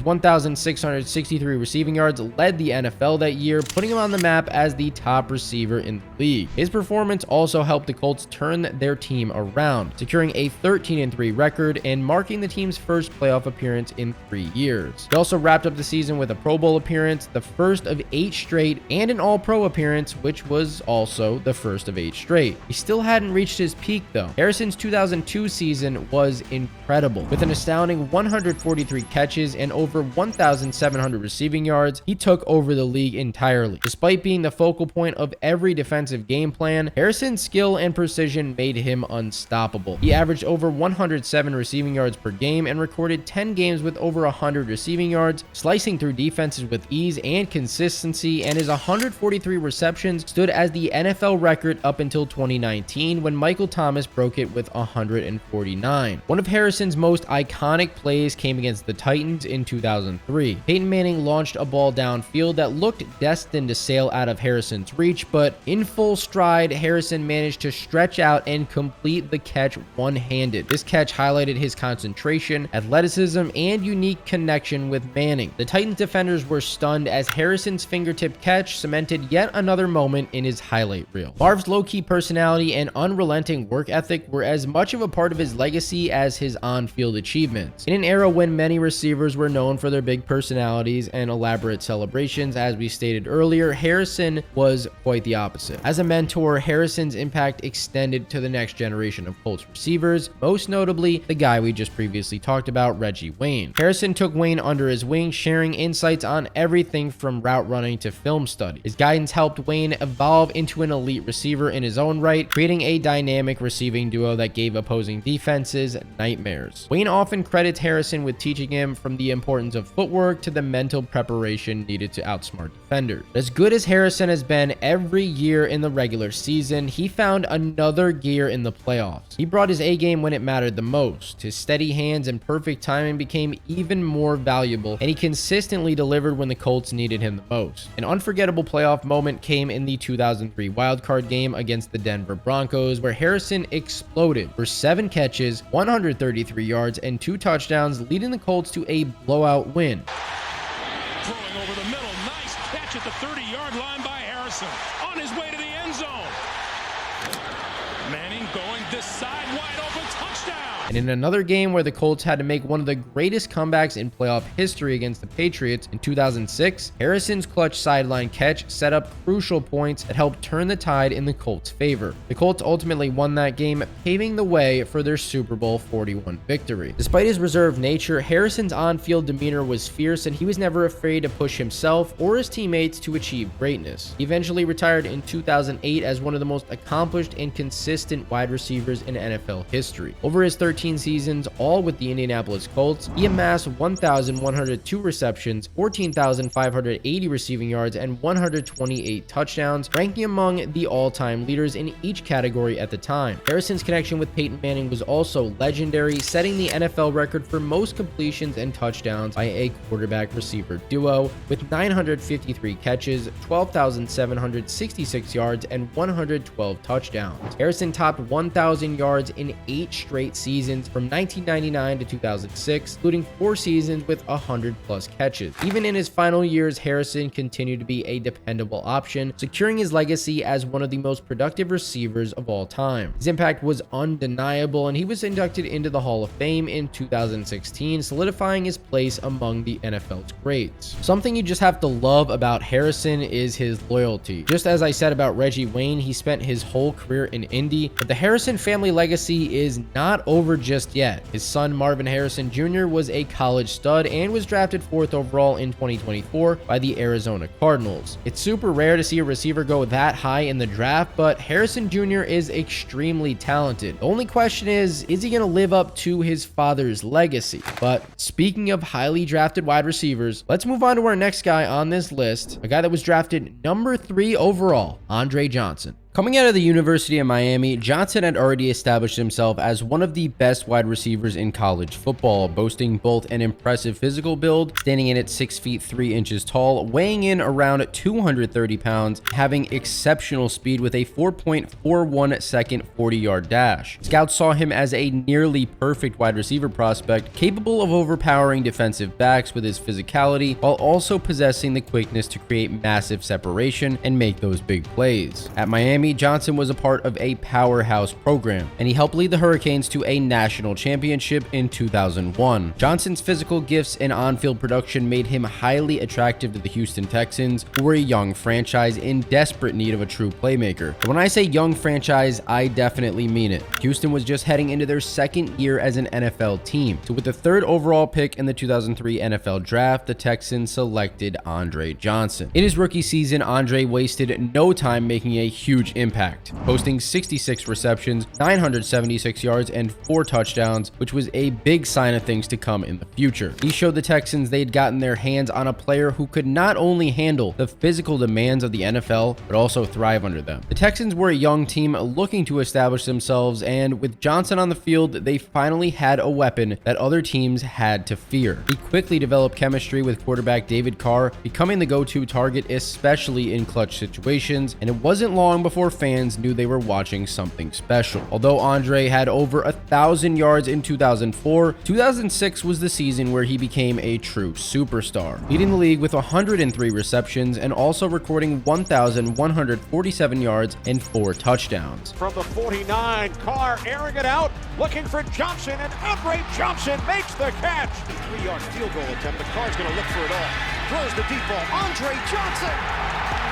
1,663 receiving yards led the NFL that year, putting him on the map as the top receiver in the league. His performance also helped the Colts turn their team around, securing a 13-3 record and marking the team's first playoff appearance in 3 years. He also wrapped up the season with a Pro Bowl appearance, the first of 8 straight, and an All-Pro appearance, which was also the first of 8 straight. He still hadn't reached his peak though. Harrison's 2002 season was incredible. With an astounding 143 catches and over 1,700 receiving yards, he took over the league entirely. Despite being the focal point of every defensive game plan, Harrison's skill and precision made him unstoppable. He averaged over 107 receiving yards per game and recorded 10 games with over 100 receiving yards, slicing through defenses with ease and consistency, and his 143 receptions stood as the NFL record up until 2019 when Michael Thomas broke it with 149. One of Harrison's most iconic plays came against the Titans in 2003. Peyton Manning launched a ball downfield that looked destined to sail out of Harrison's reach, but in full stride, Harrison managed to stretch out and complete the catch one-handed. This catch highlighted his concentration, athleticism, and unique connection with Manning. The Titans defenders were stunned as Harrison's fingertip catch cemented yet another moment in his highlight reel. Marv's low-key personality and unrelenting work ethic were as much of a part of his legacy as his on-field achievements. In an era when many receivers were known for their big personalities and elaborate celebrations, as we stated earlier, Harrison was quite the opposite. As a mentor, Harrison's impact extended to the next generation of Colts receivers, most notably the guy we just previously talked about, Reggie Wayne. Harrison took Wayne under his wing, sharing insights on everything from route running to film study. His guidance helped Wayne evolve into an elite receiver in his own right, creating a dynamic receiving duo that gave opposing defenses nightmares. Wayne often credits Harrison with teaching him from the importance of footwork to the mental preparation needed to outsmart defenders. As good as Harrison has been every year in the regular season, he found another gear in the playoffs. He brought his A game when it mattered the most. His steady hands and perfect timing became even more valuable, and he consistently delivered when the Colts needed him the most. An unforgettable playoff moment came in the 2003 wildcard game against the Denver Broncos, where Harrison exploded for 7 catches, 133 yards, and 2 touchdowns, leading the Colts to a blowout win. Throwing over the middle, nice catch at the 30-yard line by Harrison. On his way to the end zone. Manning going this side, wide open, touchdown. And in another game where the Colts had to make one of the greatest comebacks in playoff history against the Patriots in 2006, Harrison's clutch sideline catch set up crucial points that helped turn the tide in the Colts' favor. The Colts ultimately won that game, paving the way for their Super Bowl 41 victory. Despite his reserved nature, Harrison's on-field demeanor was fierce, and he was never afraid to push himself or his teammates to achieve greatness. He eventually retired in 2008 as one of the most accomplished and consistent wide receivers in NFL history. Over his 13 seasons, all with the Indianapolis Colts, he amassed 1,102 receptions, 14,580 receiving yards, and 128 touchdowns, ranking among the all-time leaders in each category at the time. Harrison's connection with Peyton Manning was also legendary, setting the NFL record for most completions and touchdowns by a quarterback-receiver duo, with 953 catches, 12,766 yards, and 112 touchdowns. Harrison topped 1,000 yards in 8 straight seasons from 1999 to 2006, including 4 seasons with 100+ catches. Even in his final years, Harrison continued to be a dependable option, securing his legacy as one of the most productive receivers of all time. His impact was undeniable, and he was inducted into the Hall of Fame in 2016, solidifying his place among the NFL's greats. Something you just have to love about Harrison is his loyalty. Just as I said about Reggie Wayne, he spent his whole career in Indy, but the Harrison family legacy is not over just yet. His son Marvin Harrison Jr. was a college stud and was drafted 4th overall in 2024 by the Arizona Cardinals. It's super rare to see a receiver go that high in the draft, but Harrison Jr. is extremely talented. The only question is he going to live up to his father's legacy? But speaking of highly drafted wide receivers, let's move on to our next guy on this list, a guy that was drafted number 3 overall, Andre Johnson. Coming out of the University of Miami, Johnson had already established himself as one of the best wide receivers in college football, boasting both an impressive physical build, standing in at 6 feet 3 inches tall, weighing in around 230 pounds, having exceptional speed with a 4.41 second 40-yard dash. Scouts saw him as a nearly perfect wide receiver prospect, capable of overpowering defensive backs with his physicality, while also possessing the quickness to create massive separation and make those big plays. At Miami, Johnson was a part of a powerhouse program, and he helped lead the Hurricanes to a national championship in 2001. Johnson's physical gifts and on-field production made him highly attractive to the Houston Texans, who were a young franchise in desperate need of a true playmaker. But when I say young franchise, I definitely mean it. Houston was just heading into their 2nd year as an NFL team, so with the 3rd overall pick in the 2003 NFL Draft, the Texans selected Andre Johnson. In his rookie season, Andre wasted no time making a huge impact, posting 66 receptions, 976 yards, and 4 touchdowns, which was a big sign of things to come in the future. He showed the Texans they'd gotten their hands on a player who could not only handle the physical demands of the NFL, but also thrive under them. The Texans were a young team looking to establish themselves, and with Johnson on the field, they finally had a weapon that other teams had to fear. He quickly developed chemistry with quarterback David Carr, becoming the go-to target, especially in clutch situations, and it wasn't long before fans knew they were watching something special. Although Andre had over 1,000 yards in 2004, 2006 was the season where he became a true superstar, leading the league with 103 receptions and also recording 1,147 yards and 4 touchdowns. From the 49, Carr airing it out, looking for Johnson, and Andre Johnson makes the catch. 3-yard field goal attempt. The Carr's going to look for it all. Throws the deep ball. Andre Johnson.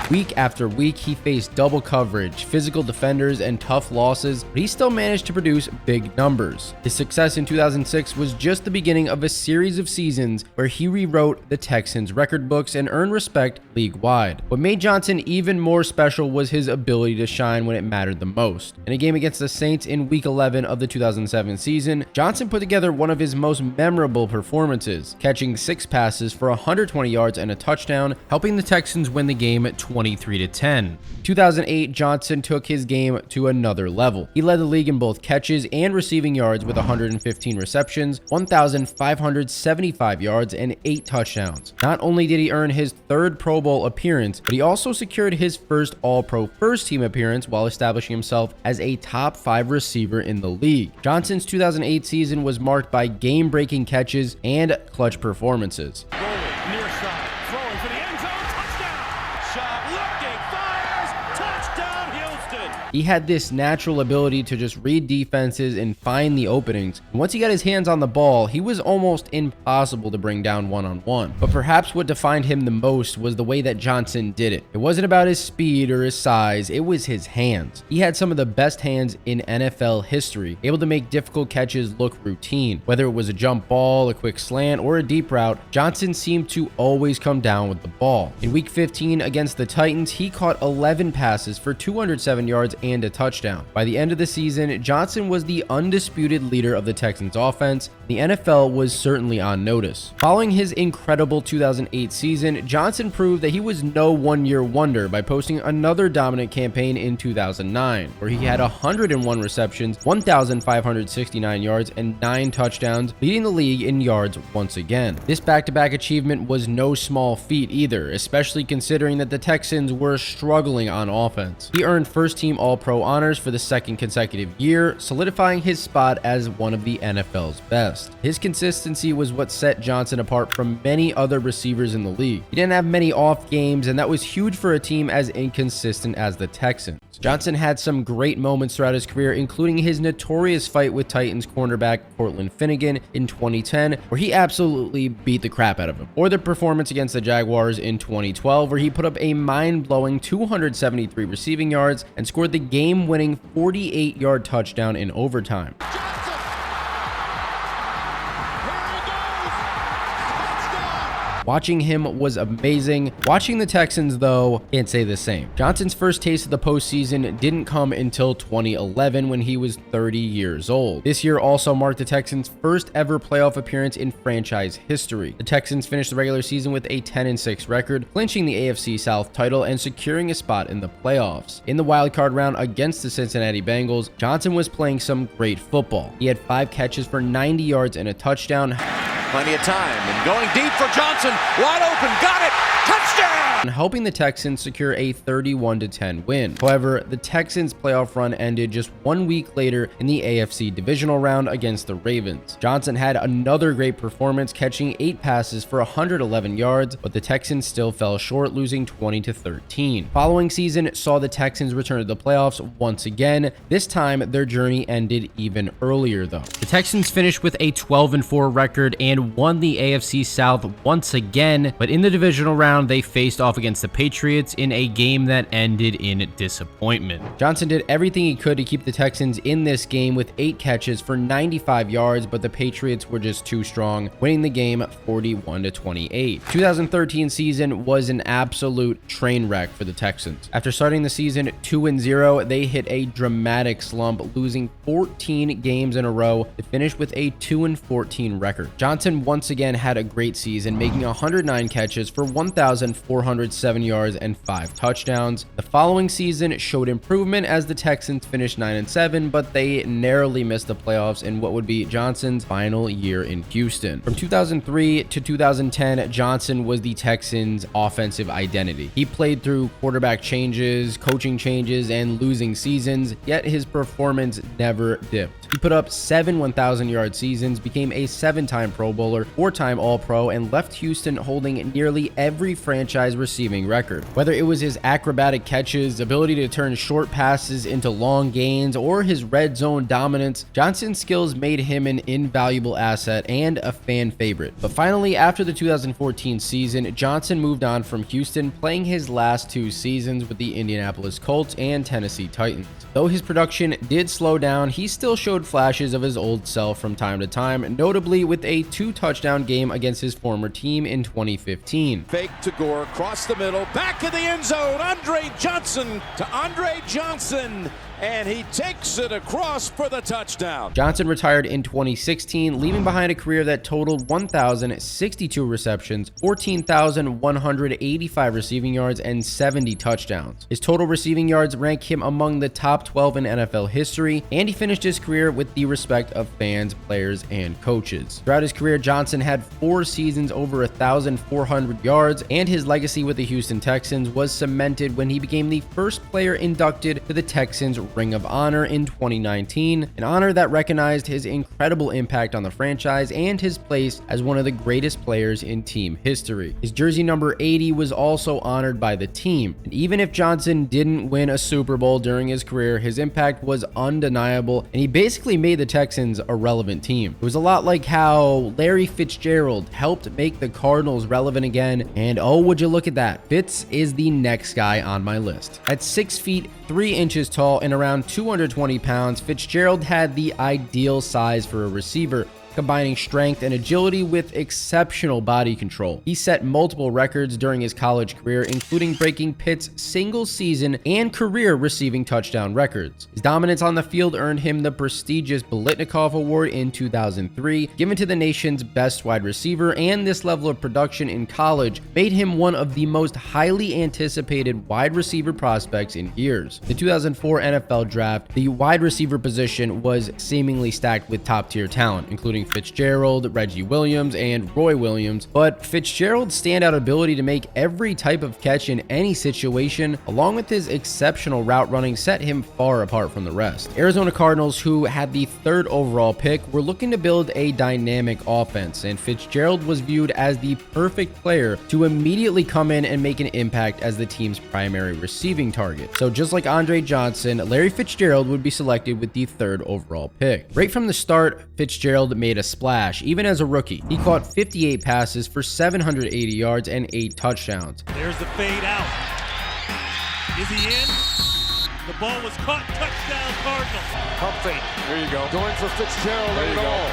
Week after week, he faced double coverage, physical defenders, and tough losses, but he still managed to produce big numbers. His success in 2006 was just the beginning of a series of seasons where he rewrote the Texans' record books and earned respect league-wide. What made Johnson even more special was his ability to shine when it mattered the most. In a game against the Saints in Week 11 of the 2007 season, Johnson put together one of his most memorable performances, catching 6 passes for 120 yards and a touchdown, helping the Texans win the game 23-10. 2008, Johnson took his game to another level. He led the league in both catches and receiving yards with 115 receptions, 1,575 yards, and 8 touchdowns. Not only did he earn his 3rd Pro Bowl appearance, but he also secured his first All-Pro First Team appearance while establishing himself as a top 5 receiver in the league. Johnson's 2008 season was marked by game-breaking catches and clutch performances. Near side, throwing for the end zone, touchdown. Shot looking, fires, touchdown Houston. He had this natural ability to just read defenses and find the openings. And once he got his hands on the ball, he was almost impossible to bring down one-on-one. But perhaps what defined him the most was the way that Johnson did it. It wasn't about his speed or his size, it was his hands. He had some of the best hands in NFL history, able to make difficult catches look routine. Whether it was a jump ball, a quick slant, or a deep route, Johnson seemed to always come down with the ball. In Week 15 against the Titans, he caught 11 passes for 207 yards and a touchdown. By the end of the season, Johnson was the undisputed leader of the Texans offense. The NFL was certainly on notice. Following his incredible 2008 season, Johnson proved that he was no one-year wonder by posting another dominant campaign in 2009, where he had 101 receptions, 1,569 yards, and 9 touchdowns, leading the league in yards once again. This back-to-back achievement was no small feat either, especially considering that the Texans were struggling on offense. He earned first-team All-Pro honors for the second consecutive year, solidifying his spot as one of the NFL's best. His consistency was what set Johnson apart from many other receivers in the league. He didn't have many off games, and that was huge for a team as inconsistent as the Texans. Johnson had some great moments throughout his career, including his notorious fight with Titans cornerback Cortland Finnegan in 2010, where he absolutely beat the crap out of him, or the performance against the Jaguars in 2012, where he put up a mind-blowing 273 receiving yards and scored the game-winning 48-yard touchdown in overtime. Watching him was amazing. Watching the Texans, though, can't say the same. Johnson's first taste of the postseason didn't come until 2011 when he was 30 years old. This year also marked the Texans' first ever playoff appearance in franchise history. The Texans finished the regular season with a 10-6 record, clinching the AFC South title and securing a spot in the playoffs. In the wildcard round against the Cincinnati Bengals, Johnson was playing some great football. He had 5 catches for 90 yards and a touchdown. Plenty of time, and going deep for Johnson, wide open, got it, touchdown! Helping the Texans secure a 31-10 win. However, the Texans' playoff run ended just 1 week later in the AFC divisional round against the Ravens. Johnson had another great performance, catching 8 passes for 111 yards, but the Texans still fell short, losing 20-13. Following season saw the Texans return to the playoffs once again. This time, their journey ended even earlier, though. The Texans finished with a 12-4 record and won the AFC South once again, but in the divisional round, they faced off against the Patriots in a game that ended in disappointment. Johnson did everything he could to keep the Texans in this game with 8 catches for 95 yards, but the Patriots were just too strong, winning the game 41-28. 2013 season was an absolute train wreck for the Texans. After starting the season 2-0, they hit a dramatic slump, losing 14 games in a row to finish with a 2-14 record. Johnson once again had a great season, making 109 catches for 1,407 yards and 5 touchdowns. The following season showed improvement as the Texans finished 9-7, but they narrowly missed the playoffs in what would be Johnson's final year in Houston. From 2003 to 2010, Johnson was the Texans' offensive identity. He played through quarterback changes, coaching changes, and losing seasons, yet his performance never dipped. He put up 7 1,000-yard seasons, became a 7-time Pro Bowler, 4-time All-Pro, and left Houston holding nearly every franchise receiving record. Whether it was his acrobatic catches, ability to turn short passes into long gains, or his red zone dominance, Johnson's skills made him an invaluable asset and a fan favorite. But finally, after the 2014 season, Johnson moved on from Houston, playing his last 2 seasons with the Indianapolis Colts and Tennessee Titans. Though his production did slow down, he still showed flashes of his old self from time to time, notably with a 2-touchdown game against his former team in 2015. Fake to Gore, across the middle, back in the end zone, Andre Johnson to Andre Johnson, and he takes it across for the touchdown. Johnson retired in 2016, leaving behind a career that totaled 1,062 receptions, 14,185 receiving yards, and 70 touchdowns. His total receiving yards rank him among the top 12 in NFL history, and he finished his career with the respect of fans, players, and coaches. Throughout his career, Johnson had 4 seasons over 1,400 yards, and his legacy with the Houston Texans was cemented when he became the first player inducted to the Texans Ring of Honor in 2019, an honor that recognized his incredible impact on the franchise and his place as one of the greatest players in team history. His jersey number 80 was also honored by the team, and even if Johnson didn't win a Super Bowl during his career, his impact was undeniable, and he basically made the Texans a relevant team. It was a lot like how Larry Fitzgerald helped make the Cardinals relevant again, and oh, would you look at that, Fitz is the next guy on my list. At 6 feet 3 inches tall and around 220 pounds, Fitzgerald had the ideal size for a receiver, combining strength and agility with exceptional body control. He set multiple records during his college career, including breaking Pitt's single season and career receiving touchdown records. His dominance on the field earned him the prestigious Biletnikoff Award in 2003, given to the nation's best wide receiver, and this level of production in college made him one of the most highly anticipated wide receiver prospects in years. The 2004 NFL Draft, the wide receiver position was seemingly stacked with top-tier talent, including Fitzgerald, Reggie Williams, and Roy Williams, but Fitzgerald's standout ability to make every type of catch in any situation, along with his exceptional route running, set him far apart from the rest. Arizona Cardinals, who had the 3rd overall pick, were looking to build a dynamic offense, and Fitzgerald was viewed as the perfect player to immediately come in and make an impact as the team's primary receiving target. So just like Andre Johnson, Larry Fitzgerald would be selected with the 3rd overall pick. Right from the start, Fitzgerald made a splash, even as a rookie. He caught 58 passes for 780 yards and 8 touchdowns. There's the fade out. Is he in? The ball was caught. Touchdown, Cardinals. Pump fake. There you go. Going for Fitzgerald. There you go.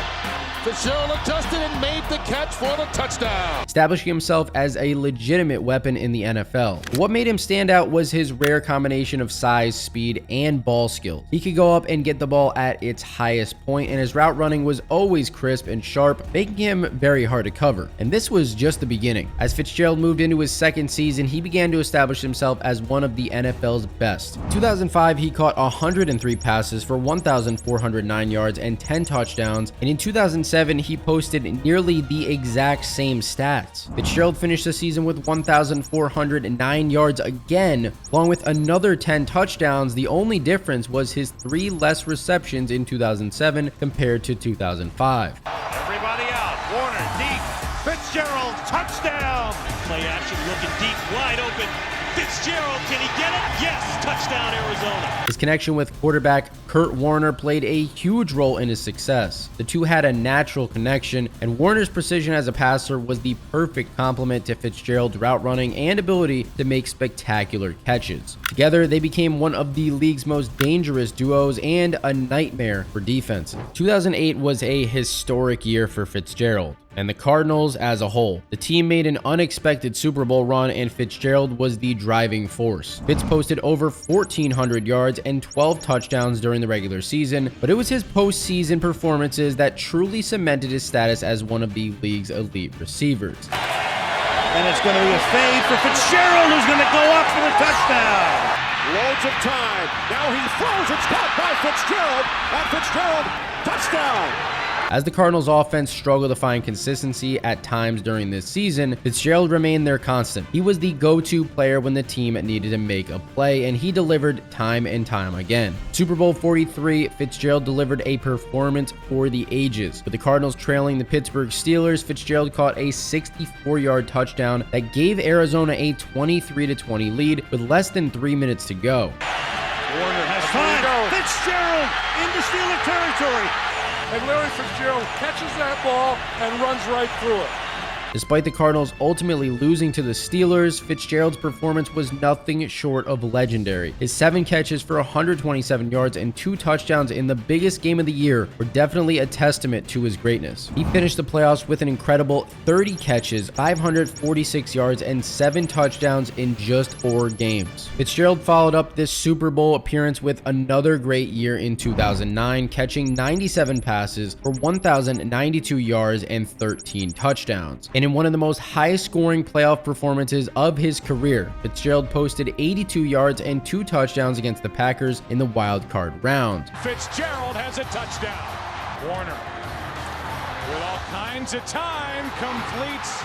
Fitzgerald adjusted and made the catch for the touchdown. Establishing himself as a legitimate weapon in the NFL. But what made him stand out was his rare combination of size, speed, and ball skills. He could go up and get the ball at its highest point, and his route running was always crisp and sharp, making him very hard to cover. And this was just the beginning. As Fitzgerald moved into his 2nd season, he began to establish himself as one of the NFL's best. In 2005, he caught 103 passes for 1,409 yards and 10 touchdowns, and in 2007, he posted nearly the exact same stats. Fitzgerald finished the season with 1,409 yards again, along with another 10 touchdowns. The only difference was his 3 less receptions in 2007 compared to 2005. Everybody out. Warner deep. Fitzgerald touchdown. Play action looking deep, wide open. Fitzgerald, can he get it? Yes, touchdown Arizona. His connection with quarterback Kurt Warner played a huge role in his success. The two had a natural connection, and Warner's precision as a passer was the perfect complement to Fitzgerald's route running and ability to make spectacular catches. Together, they became one of the league's most dangerous duos and a nightmare for defenses. 2008 was a historic year for Fitzgerald and the Cardinals as a whole. The team made an unexpected Super Bowl run, and Fitzgerald was the driving force. Fitz posted over 1,400 yards and 12 touchdowns during the regular season, but it was his postseason performances that truly cemented his status as one of the league's elite receivers. And it's going to be a fade for Fitzgerald, who's going to go up for the touchdown. Loads of time. Now he throws. It's caught by Fitzgerald. And Fitzgerald, touchdown. As the Cardinals' offense struggled to find consistency at times during this season, Fitzgerald remained their constant. He was the go-to player when the team needed to make a play, and he delivered time and time again. Super Bowl 43, Fitzgerald delivered a performance for the ages. With the Cardinals trailing the Pittsburgh Steelers, Fitzgerald caught a 64-yard touchdown that gave Arizona a 23-20 lead with less than 3 minutes to go. Warner has time. Fitzgerald into Steeler territory. And Larry Fitzgerald catches that ball and runs right through it. Despite the Cardinals ultimately losing to the Steelers, Fitzgerald's performance was nothing short of legendary. His 7 catches for 127 yards and 2 touchdowns in the biggest game of the year were definitely a testament to his greatness. He finished the playoffs with an incredible 30 catches, 546 yards, and 7 touchdowns in just 4 games. Fitzgerald followed up this Super Bowl appearance with another great year in 2009, catching 97 passes for 1,092 yards and 13 touchdowns. And in one of the most high-scoring playoff performances of his career, Fitzgerald posted 82 yards and 2 touchdowns against the Packers in the wild card round. Fitzgerald has a touchdown. Warner, with all kinds of time, completes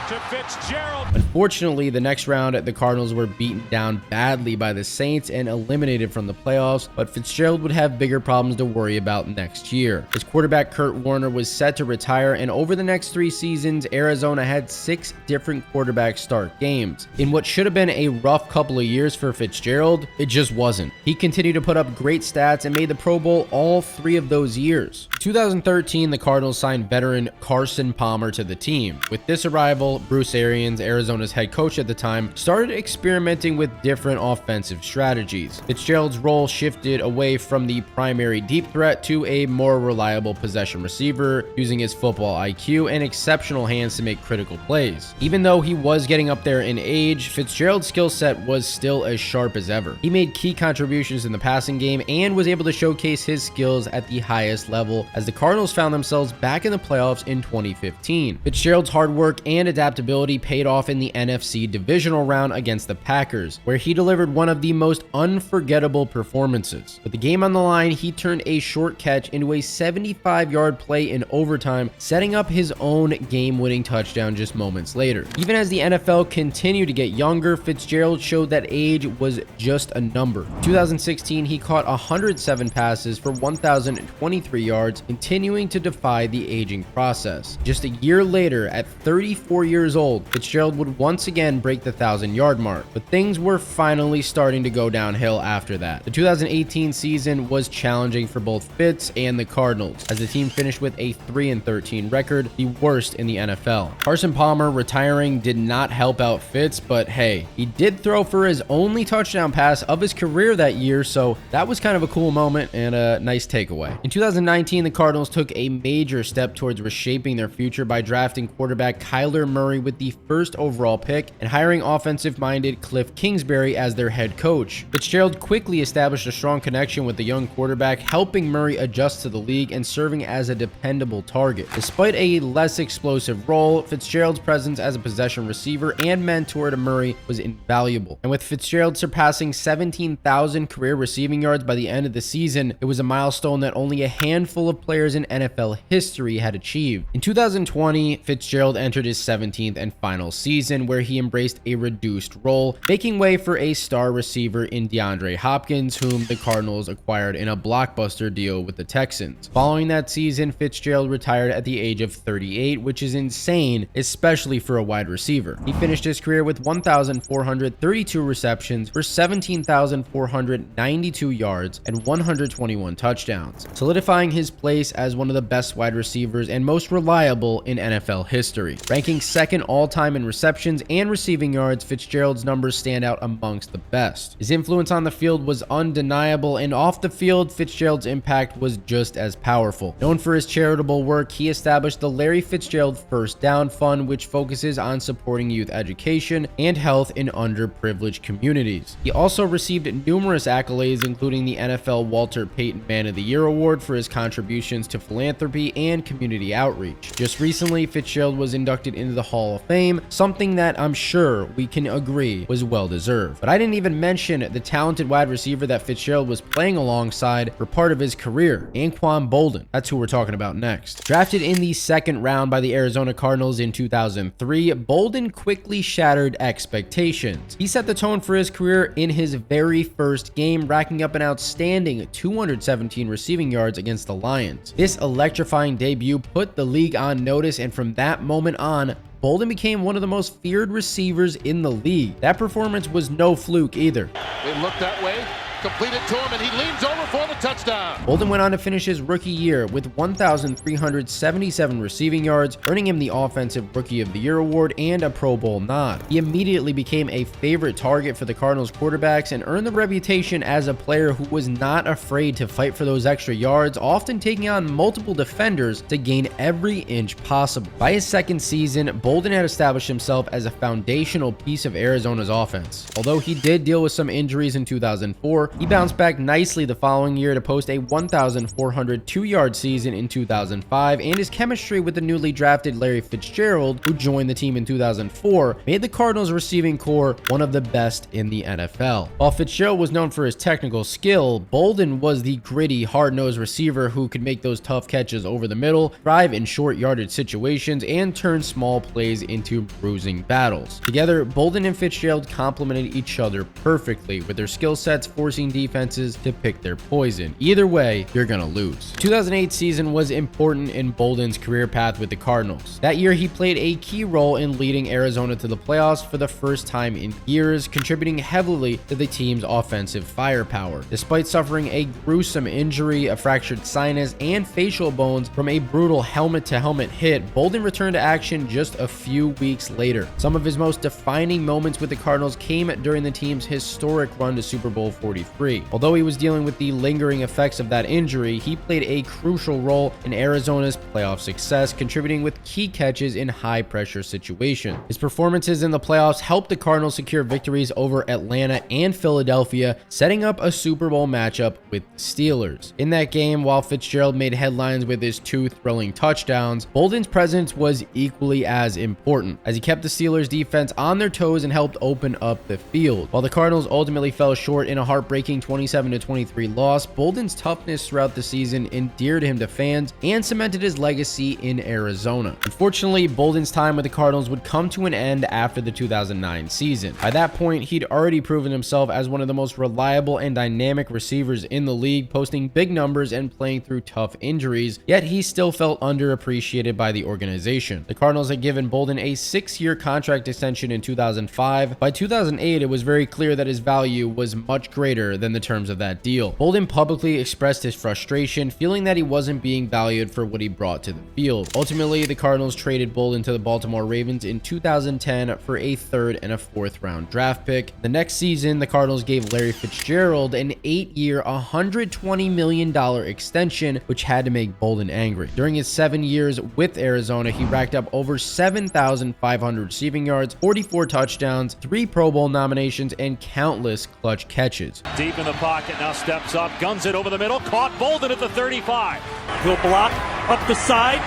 to Fitzgerald. Unfortunately, the next round, the Cardinals were beaten down badly by the Saints and eliminated from the playoffs, but Fitzgerald would have bigger problems to worry about next year. His quarterback Kurt Warner was set to retire, and over the next 3 seasons, Arizona had 6 different quarterbacks start games. In what should have been a rough couple of years for Fitzgerald, it just wasn't. He continued to put up great stats and made the Pro Bowl all 3 of those years. In 2013, the Cardinals signed veteran Carson Palmer to the team. With this arrival, Bruce Arians, Arizona's head coach at the time, started experimenting with different offensive strategies. Fitzgerald's role shifted away from the primary deep threat to a more reliable possession receiver, using his football IQ and exceptional hands to make critical plays. Even though he was getting up there in age, Fitzgerald's skill set was still as sharp as ever. He made key contributions in the passing game and was able to showcase his skills at the highest level as the Cardinals found themselves back in the playoffs in 2015. Fitzgerald's hard work and adaptability paid off in the NFC divisional round against the Packers, where he delivered one of the most unforgettable performances. With the game on the line, he turned a short catch into a 75-yard play in overtime, setting up his own game-winning touchdown just moments later. Even as the NFL continued to get younger, Fitzgerald showed that age was just a number. In 2016, he caught 107 passes for 1,023 yards, continuing to defy the aging process. Just a year later, at 34 years old, Fitzgerald would once again break the 1,000-yard mark, but things were finally starting to go downhill after that. The 2018 season was challenging for both Fitz and the Cardinals, as the team finished with a 3-13 record, the worst in the NFL. Carson Palmer retiring did not help out Fitz, but hey, he did throw for his only touchdown pass of his career that year, so that was kind of a cool moment and a nice takeaway. In 2019, the Cardinals took a major step towards reshaping their future by drafting quarterback Kyler Murray with the 1st overall pick and hiring offensive-minded Cliff Kingsbury as their head coach. Fitzgerald quickly established a strong connection with the young quarterback, helping Murray adjust to the league and serving as a dependable target. Despite a less explosive role, Fitzgerald's presence as a possession receiver and mentor to Murray was invaluable. And with Fitzgerald surpassing 17,000 career receiving yards by the end of the season, it was a milestone that only a handful of players in NFL history had achieved. In 2020, Fitzgerald entered his 17th and final season, where he embraced a reduced role, making way for a star receiver in DeAndre Hopkins, whom the Cardinals acquired in a blockbuster deal with the Texans. Following that season, Fitzgerald retired at the age of 38, which is insane, especially for a wide receiver. He finished his career with 1,432 receptions for 17,492 yards and 121 touchdowns, solidifying his place as one of the best wide receivers and most reliable in NFL history. Ranking 2nd all-time in receptions and receiving yards, Fitzgerald's numbers stand out amongst the best. His influence on the field was undeniable, and off the field, Fitzgerald's impact was just as powerful. Known for his charitable work, he established the Larry Fitzgerald First Down Fund, which focuses on supporting youth education and health in underprivileged communities. He also received numerous accolades, including the NFL Walter Payton Man of the Year Award for his contributions to philanthropy and community outreach. Just recently, Fitzgerald was inducted into the Hall of Fame, something that I'm sure we can agree was well deserved. But I didn't even mention the talented wide receiver that Fitzgerald was playing alongside for part of his career, Boldin. That's who we're talking about next. Drafted in the 2nd round by the Arizona Cardinals in 2003, Boldin quickly shattered expectations. He set the tone for his career in his very first game, racking up an outstanding 217 receiving yards against the Lions. This electrifying debut put the league on notice, and from that moment on, Boldin became one of the most feared receivers in the league. That performance was no fluke either. It looked that way. Completed to him, and he leans over for the touchdown. Boldin went on to finish his rookie year with 1,377 receiving yards, earning him the Offensive Rookie of the Year award and a Pro Bowl nod. He immediately became a favorite target for the Cardinals quarterbacks and earned the reputation as a player who was not afraid to fight for those extra yards, often taking on multiple defenders to gain every inch possible. By his 2nd season, Boldin had established himself as a foundational piece of Arizona's offense. Although he did deal with some injuries in 2004, 2004. He bounced back nicely the following year to post a 1,402-yard season in 2005, and his chemistry with the newly drafted Larry Fitzgerald, who joined the team in 2004, made the Cardinals receiving core one of the best in the NFL. While Fitzgerald was known for his technical skill, Boldin was the gritty, hard-nosed receiver who could make those tough catches over the middle, thrive in short yardage situations, and turn small plays into bruising battles. Together, Boldin and Fitzgerald complemented each other perfectly, with their skill sets forcing defenses to pick their poison. Either way, you're gonna lose. 2008 season was important in Boldin's career path with the Cardinals. That year, he played a key role in leading Arizona to the playoffs for the first time in years, contributing heavily to the team's offensive firepower. Despite suffering a gruesome injury, a fractured sinus, and facial bones from a brutal helmet-to-helmet hit, Boldin returned to action just a few weeks later. Some of his most defining moments with the Cardinals came during the team's historic run to Super Bowl 43. Although he was dealing with the lingering effects of that injury, he played a crucial role in Arizona's playoff success, contributing with key catches in high-pressure situations. His performances in the playoffs helped the Cardinals secure victories over Atlanta and Philadelphia, setting up a Super Bowl matchup with the Steelers. In that game, while Fitzgerald made headlines with his 2 thrilling touchdowns, Boldin's presence was equally as important, as he kept the Steelers' defense on their toes and helped open up the field. While the Cardinals ultimately fell short in a heartbreaking 27-23 loss, Boldin's toughness throughout the season endeared him to fans and cemented his legacy in Arizona. Unfortunately, Boldin's time with the Cardinals would come to an end after the 2009 season. By that point, he'd already proven himself as one of the most reliable and dynamic receivers in the league, posting big numbers and playing through tough injuries, yet he still felt underappreciated by the organization. The Cardinals had given Boldin a 6-year contract extension in 2005. By 2008, it was very clear that his value was much greater than the terms of that deal. Boldin publicly expressed his frustration, feeling that he wasn't being valued for what he brought to the field. Ultimately, the Cardinals traded Boldin to the Baltimore Ravens in 2010 for a 3rd and a 4th round draft pick. The next season, the Cardinals gave Larry Fitzgerald an 8-year, $120 million extension, which had to make Boldin angry. During his 7 years with Arizona, he racked up over 7,500 receiving yards, 44 touchdowns, 3 Pro Bowl nominations, and countless clutch catches. Deep in the pocket, now steps up, guns it over the middle, caught Boldin at the 35. He'll block up the side,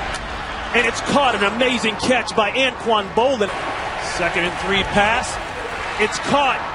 and it's caught. An amazing catch by Anquan Boldin. 2nd and 3 pass, it's caught.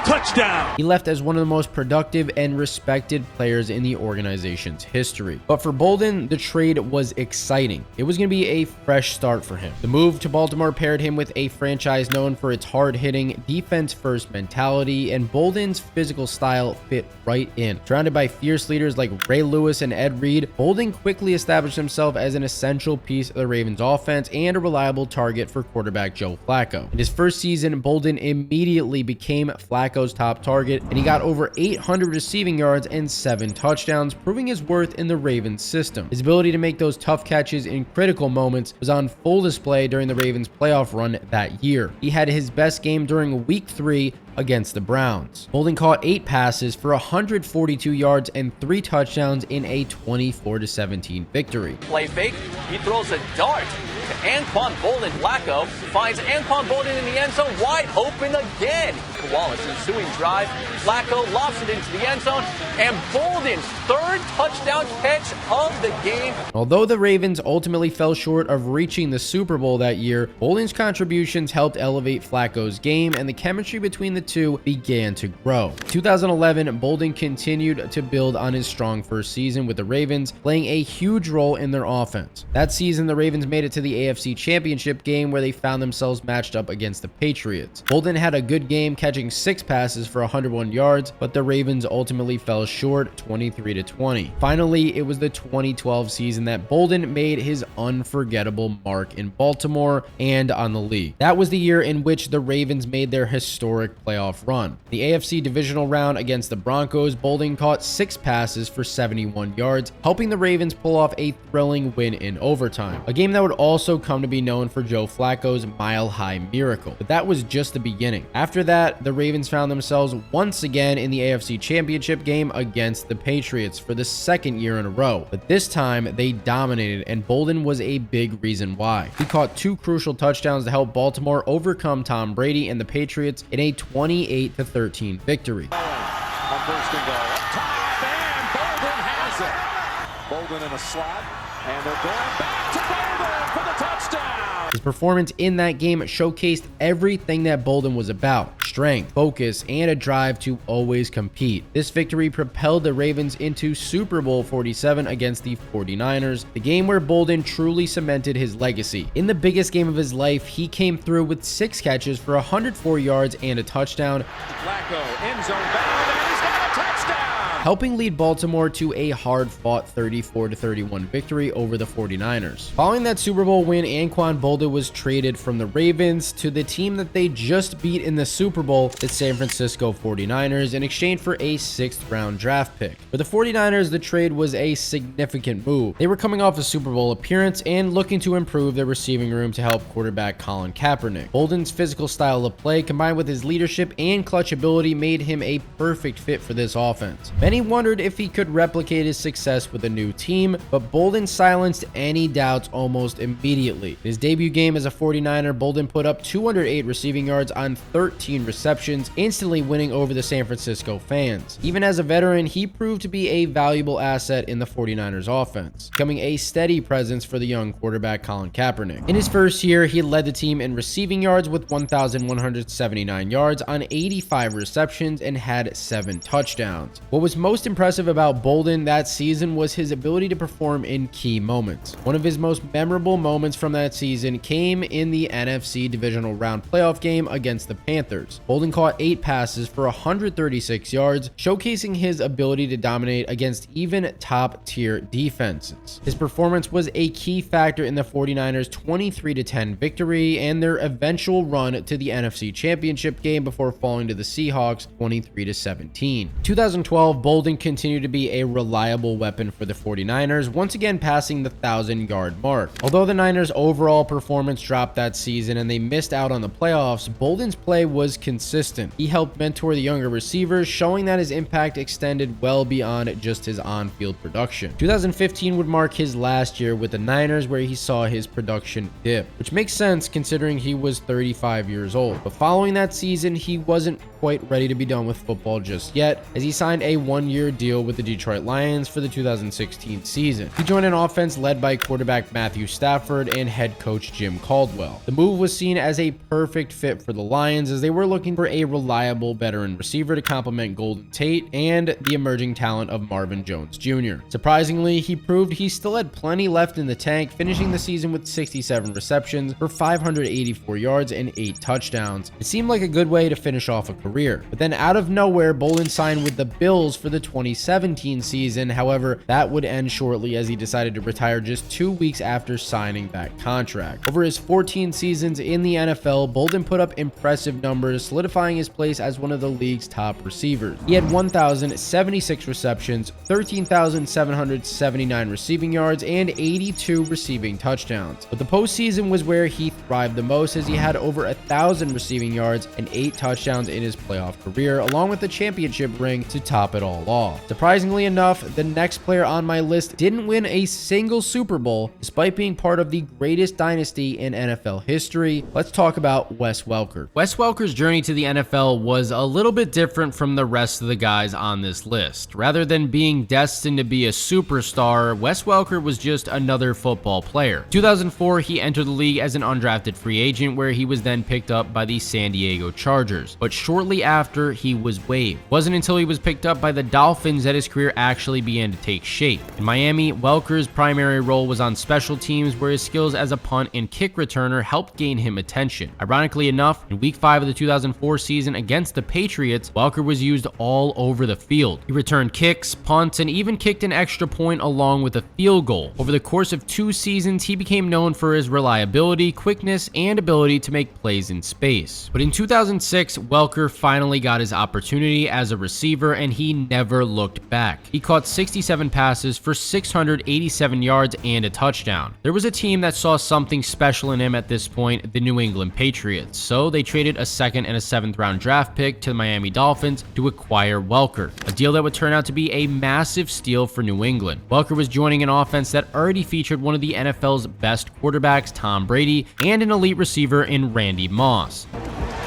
Touchdown. He left as one of the most productive and respected players in the organization's history. But for Boldin, the trade was exciting. It was going to be a fresh start for him. The move to Baltimore paired him with a franchise known for its hard-hitting, defense-first mentality, and Boldin's physical style fit right in. Surrounded by fierce leaders like Ray Lewis and Ed Reed, Boldin quickly established himself as an essential piece of the Ravens' offense and a reliable target for quarterback Joe Flacco. In his first season, Boldin immediately became Flacco's top target, and he got over 800 receiving yards and 7 touchdowns, proving his worth in the Ravens system. His ability to make those tough catches in critical moments was on full display during the Ravens' playoff run that year. He had his best game during Week 3 against the Browns. Boldin caught 8 passes for 142 yards and 3 touchdowns in a 24-17 victory. Play fake, he throws a dart to Anquan Boldin. Flacco finds Anquan Boldin in the end zone, wide open again. Wallace ensuing drive, Flacco lofts it into the end zone, and Boldin's 3rd touchdown catch of the game. Although the Ravens ultimately fell short of reaching the Super Bowl that year, Boldin's contributions helped elevate Flacco's game, and the chemistry between the two began to grow. In 2011, Boldin continued to build on his strong first season with the Ravens, playing a huge role in their offense. That season, the Ravens made it to the AFC Championship game, where they found themselves matched up against the Patriots. Boldin had a good game, catching 6 passes for 101 yards, but the Ravens ultimately fell short 23-20. Finally, it was the 2012 season that Boldin made his unforgettable mark in Baltimore and on the league. That was the year in which the Ravens made their historic playoff run. The AFC divisional round against the Broncos, Boldin caught 6 passes for 71 yards, helping the Ravens pull off a thrilling win in overtime. A game that would also come to be known for Joe Flacco's mile-high miracle. But that was just the beginning. After that, the Ravens found themselves once again in the AFC Championship game against the Patriots for the 2nd year in a row. But this time, they dominated, and Boldin was a big reason why. He caught 2 crucial touchdowns to help Baltimore overcome Tom Brady and the Patriots in a 28-13 victory. On first and goal. Up top, and Boldin has it. Boldin in a slot, and they're going back to Boldin for the touchdown. His performance in that game showcased everything that Boldin was about: strength, focus, and a drive to always compete. This victory propelled the Ravens into Super Bowl 47 against the 49ers, the game where Boldin truly cemented his legacy. In the biggest game of his life, he came through with 6 catches for 104 yards and a touchdown, Flacco, end zone bound, and he's got a touchdown. helping lead Baltimore to a hard-fought 34-31 victory over the 49ers. Following that Super Bowl win, Anquan Boldin was traded from the Ravens to the team that they just beat in the Super Bowl, the San Francisco 49ers, in exchange for a 6th-round draft pick. For the 49ers, the trade was a significant move. They were coming off a Super Bowl appearance and looking to improve their receiving room to help quarterback Colin Kaepernick. Boldin's physical style of play, combined with his leadership and clutch ability, made him a perfect fit for this offense. Many wondered if he could replicate his success with a new team, but Boldin silenced any doubts almost immediately. In his debut game as a 49er, Boldin put up 208 receiving yards on 13 receptions, instantly winning over the San Francisco fans. Even as a veteran, he proved to be a valuable asset in the 49ers offense, becoming a steady presence for the young quarterback Colin Kaepernick. In his first year, he led the team in receiving yards with 1,179 yards on 85 receptions and had 7 touchdowns. What was most impressive about Boldin that season was his ability to perform in key moments. One of his most memorable moments from that season came in the NFC divisional round playoff game against the Panthers. Boldin caught 8 passes for 136 yards, showcasing his ability to dominate against even top-tier defenses. His performance was a key factor in the 49ers' 23-10 victory and their eventual run to the NFC Championship game before falling to the Seahawks 23-17. 2012, Boldin continued to be a reliable weapon for the 49ers, once again passing the 1,000-yard mark. Although the Niners' overall performance dropped that season and they missed out on the playoffs, Boldin's play was consistent. He helped mentor the younger receivers, showing that his impact extended well beyond just his on-field production. 2015 would mark his last year with the Niners, where he saw his production dip, which makes sense considering he was 35 years old. But following that season, he wasn't quite ready to be done with football just yet, as he signed a 1-year deal with the Detroit Lions for the 2016 season. He joined an offense led by quarterback Matthew Stafford and head coach Jim Caldwell. The move was seen as a perfect fit for the Lions, as they were looking for a reliable veteran receiver to complement Golden Tate and the emerging talent of Marvin Jones Jr. Surprisingly, he proved he still had plenty left in the tank, finishing the season with 67 receptions for 584 yards and 8 touchdowns. It seemed like a good way to finish off a career. But then out of nowhere, Boldin signed with the Bills for the 2017 season. However, that would end shortly as he decided to retire just 2 weeks after signing that contract. Over his 14 seasons in the NFL, Boldin put up impressive numbers, solidifying his place as one of the league's top receivers. He had 1,076 receptions, 13,779 receiving yards, and 82 receiving touchdowns. But the postseason was where he thrived the most, as he had over 1,000 receiving yards and 8 touchdowns in his playoff career, along with the championship ring to top it all off. Surprisingly enough, the next player on my list didn't win a single Super Bowl, despite being part of the greatest dynasty in NFL history. Let's talk about Wes Welker. Wes Welker's journey to the NFL was a little bit different from the rest of the guys on this list. Rather than being destined to be a superstar, Wes Welker was just another football player. In 2004, he entered the league as an undrafted free agent, where he was then picked up by the San Diego Chargers. But shortly after, he was waived. It wasn't until he was picked up by the Dolphins that his career actually began to take shape. In Miami, Welker's primary role was on special teams, where his skills as a punt and kick returner helped gain him attention. Ironically enough, in Week 5 of the 2004 season against the Patriots, Welker was used all over the field. He returned kicks, punts, and even kicked an extra point along with a field goal. Over the course of 2 seasons, he became known for his reliability, quickness, and ability to make plays in space. But in 2006, Welker finally got his opportunity as a receiver, and he never looked back. He caught 67 passes for 687 yards and a touchdown. There was a team that saw something special in him at this point, the New England Patriots, so they traded a 2nd and a 7th round draft pick to the Miami Dolphins to acquire Welker, a deal that would turn out to be a massive steal for New England. Welker was joining an offense that already featured one of the NFL's best quarterbacks, Tom Brady, and an elite receiver in Randy Moss.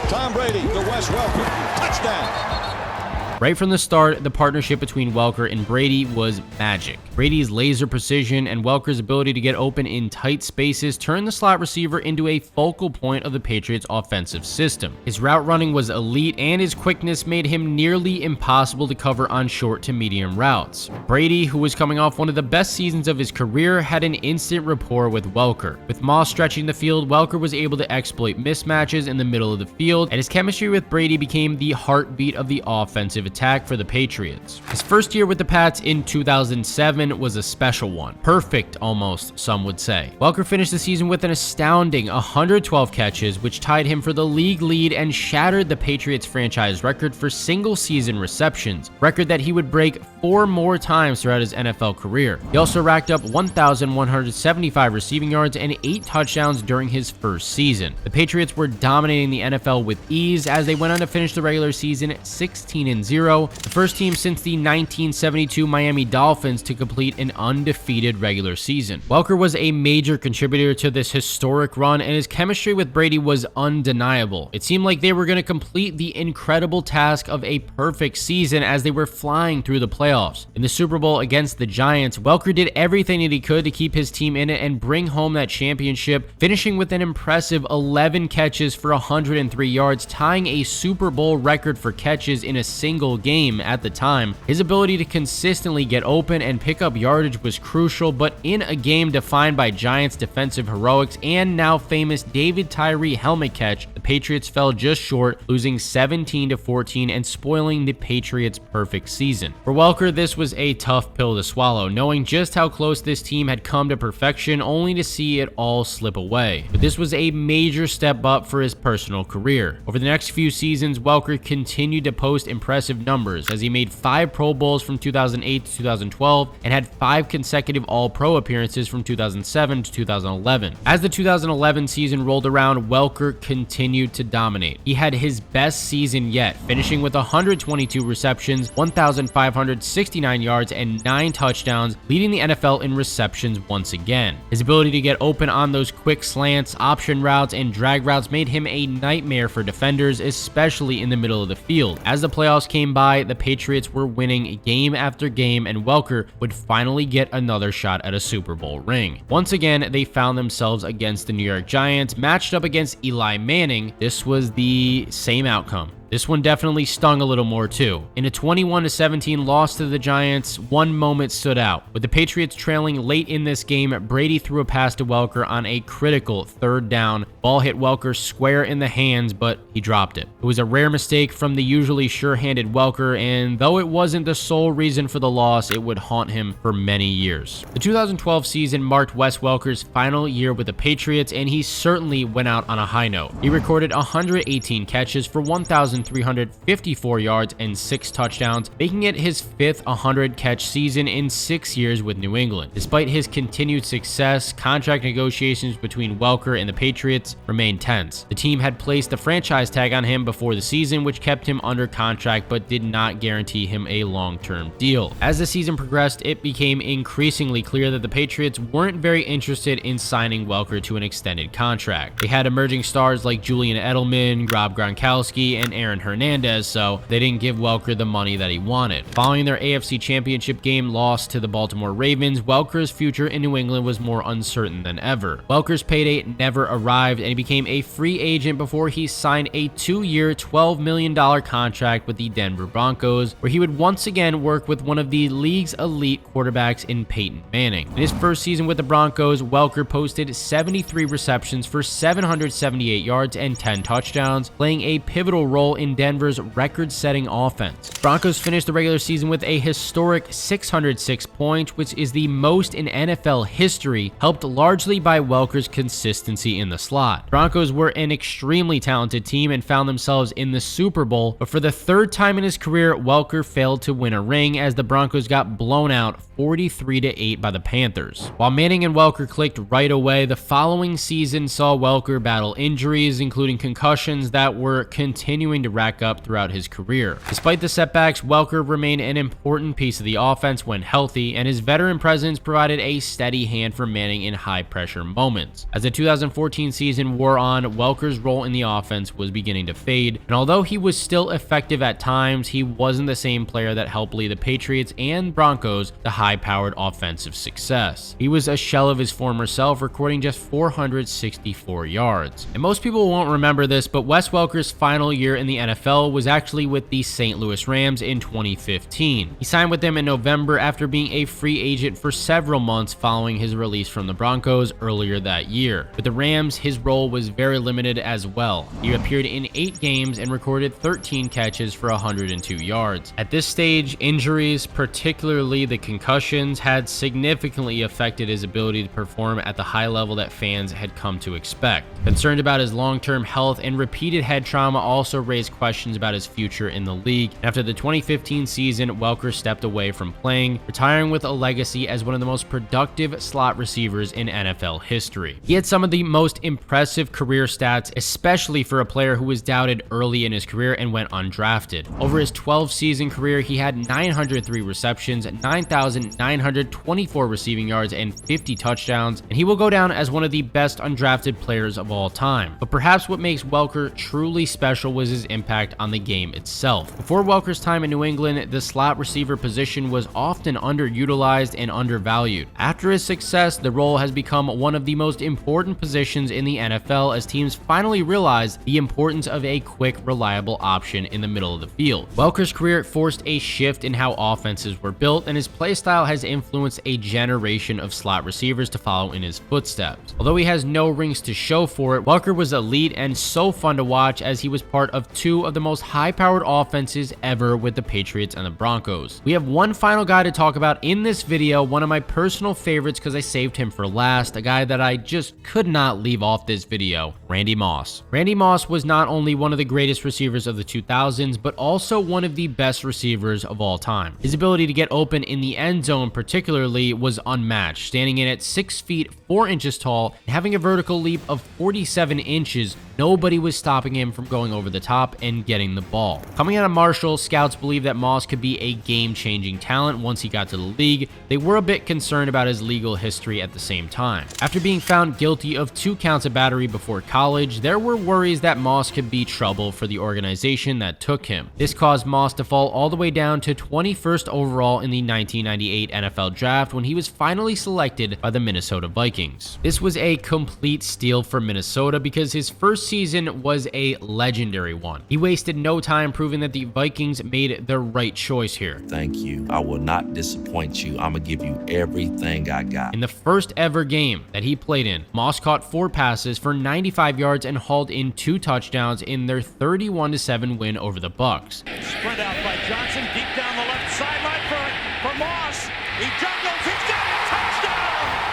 Tom Brady to Wes Welker. Touchdown. Right from the start, the partnership between Welker and Brady was magic. Brady's laser precision and Welker's ability to get open in tight spaces turned the slot receiver into a focal point of the Patriots' offensive system. His route running was elite, and his quickness made him nearly impossible to cover on short to medium routes. Brady, who was coming off one of the best seasons of his career, had an instant rapport with Welker. With Moss stretching the field, Welker was able to exploit mismatches in the middle of the field, and his chemistry with Brady became the heartbeat of the offensive attack for the Patriots. His first year with the Pats in 2007 was a special one. Perfect, almost, some would say. Welker finished the season with an astounding 112 catches, which tied him for the league lead and shattered the Patriots franchise record for single-season receptions, record that he would break 4 more times throughout his NFL career. He also racked up 1,175 receiving yards and 8 touchdowns during his first season. The Patriots were dominating the NFL with ease as they went on to finish the regular season 16-0, the first team since the 1972 Miami Dolphins to complete an undefeated regular season. Welker was a major contributor to this historic run, and his chemistry with Brady was undeniable. It seemed like they were going to complete the incredible task of a perfect season as they were flying through the playoffs. In the Super Bowl against the Giants, Welker did everything that he could to keep his team in it and bring home that championship, finishing with an impressive 11 catches for 103 yards, tying a Super Bowl record for catches in a single game at the time. His ability to consistently get open and pick up yardage was crucial, but in a game defined by Giants defensive heroics and now famous David Tyree helmet catch, the Patriots fell just short, losing 17-14 and spoiling the Patriots' perfect season. For Welker, this was a tough pill to swallow, knowing just how close this team had come to perfection only to see it all slip away. But this was a major step up for his personal career. Over the next few seasons, Welker continued to post impressive numbers as he made 5 Pro Bowls from 2008 to 2012 and had 5 consecutive All-Pro appearances from 2007 to 2011. As the 2011 season rolled around, Welker continued to dominate. He had his best season yet, finishing with 122 receptions, 1,569 yards, and 9 touchdowns, leading the NFL in receptions once again. His ability to get open on those quick slants, option routes, and drag routes made him a nightmare for defenders, especially in the middle of the field. As the playoffs came by, the Patriots were winning game after game, and Welker would finally get another shot at a Super Bowl ring. Once again, they found themselves against the New York Giants, matched up against Eli Manning. This was the same outcome. This one definitely stung a little more too. In a 21-17 loss to the Giants, one moment stood out. With the Patriots trailing late in this game, Brady threw a pass to Welker on a critical 3rd down. Ball hit Welker square in the hands, but he dropped it. It was a rare mistake from the usually sure-handed Welker, and though it wasn't the sole reason for the loss, it would haunt him for many years. The 2012 season marked Wes Welker's final year with the Patriots, and he certainly went out on a high note. He recorded 118 catches for 1,354 yards and 6 touchdowns, making it his 5th 100-catch season in 6 years with New England. Despite his continued success, contract negotiations between Welker and the Patriots remained tense. The team had placed the franchise tag on him before the season, which kept him under contract but did not guarantee him a long-term deal. As the season progressed, it became increasingly clear that the Patriots weren't very interested in signing Welker to an extended contract. They had emerging stars like Julian Edelman, Rob Gronkowski, and Aaron Hernandez, so they didn't give Welker the money that he wanted. Following their AFC Championship game loss to the Baltimore Ravens, Welker's future in New England was more uncertain than ever. Welker's payday never arrived, and he became a free agent before he signed a 2-year, $12 million contract with the Denver Broncos, where he would once again work with one of the league's elite quarterbacks in Peyton Manning. In his first season with the Broncos, Welker posted 73 receptions for 778 yards and 10 touchdowns, playing a pivotal role in Denver's record-setting offense. Broncos finished the regular season with a historic 606 points, which is the most in NFL history, helped largely by Welker's consistency in the slot. Broncos were an extremely talented team and found themselves in the Super Bowl, but for the 3rd time in his career, Welker failed to win a ring as the Broncos got blown out 43-8 by the Panthers. While Manning and Welker clicked right away, the following season saw Welker battle injuries, including concussions that were continuing to to rack up throughout his career. Despite the setbacks, Welker remained an important piece of the offense when healthy, and his veteran presence provided a steady hand for manning in high-pressure moments. As the 2014 season wore on, Welker's role in the offense was beginning to fade, and although he was still effective at times, he wasn't the same player that helped lead the Patriots and Broncos to high-powered offensive success. He was a shell of his former self, recording just 464 yards. And most people won't remember this, but Wes Welker's final year in the NFL was actually with the St. Louis Rams in 2015. He signed with them in November after being a free agent for several months following his release from the Broncos earlier that year. With the Rams, his role was very limited as well. He appeared in 8 games and recorded 13 catches for 102 yards. At this stage, injuries, particularly the concussions, had significantly affected his ability to perform at the high level that fans had come to expect. Concerned about his long-term health and repeated head trauma also raised questions about his future in the league. After the 2015 season, Welker stepped away from playing, retiring with a legacy as one of the most productive slot receivers in NFL history. He had some of the most impressive career stats, especially for a player who was doubted early in his career and went undrafted. Over his 12-season career, he had 903 receptions, 9,924 receiving yards, and 50 touchdowns, and he will go down as one of the best undrafted players of all time. But perhaps what makes Welker truly special was his impact on the game itself. Before Welker's time in New England, the slot receiver position was often underutilized and undervalued. After his success, the role has become one of the most important positions in the NFL as teams finally realize the importance of a quick, reliable option in the middle of the field. Welker's career forced a shift in how offenses were built, and his play style has influenced a generation of slot receivers to follow in his footsteps. Although he has no rings to show for it, Welker was elite and so fun to watch as he was part of 2 of the most high-powered offenses ever with the Patriots and the Broncos. We have one final guy to talk about in this video, one of my personal favorites because I saved him for last, a guy that I just could not leave off this video, Randy Moss. Randy Moss was not only one of the greatest receivers of the 2000s, but also one of the best receivers of all time. His ability to get open in the end zone particularly was unmatched, standing in at 6 feet 4 inches tall and having a vertical leap of 47 inches. Nobody was stopping him from going over the top and getting the ball. Coming out of Marshall, scouts believed that Moss could be a game-changing talent once he got to the league. They were a bit concerned about his legal history at the same time. After being found guilty of 2 counts of battery before college, there were worries that Moss could be trouble for the organization that took him. This caused Moss to fall all the way down to 21st overall in the 1998 NFL Draft when he was finally selected by the Minnesota Vikings. This was a complete steal for Minnesota because his first season was a legendary one. He wasted no time proving that the Vikings made the right choice here. Thank you. I will not disappoint you. I'm gonna give you everything I got. In the first ever game that he played in, Moss caught 4 passes for 95 yards and hauled in 2 touchdowns in their 31-7 win over the Bucs. Sprint out by Johnson, deep down the left sideline for Moss. He juggles, he's got a touchdown!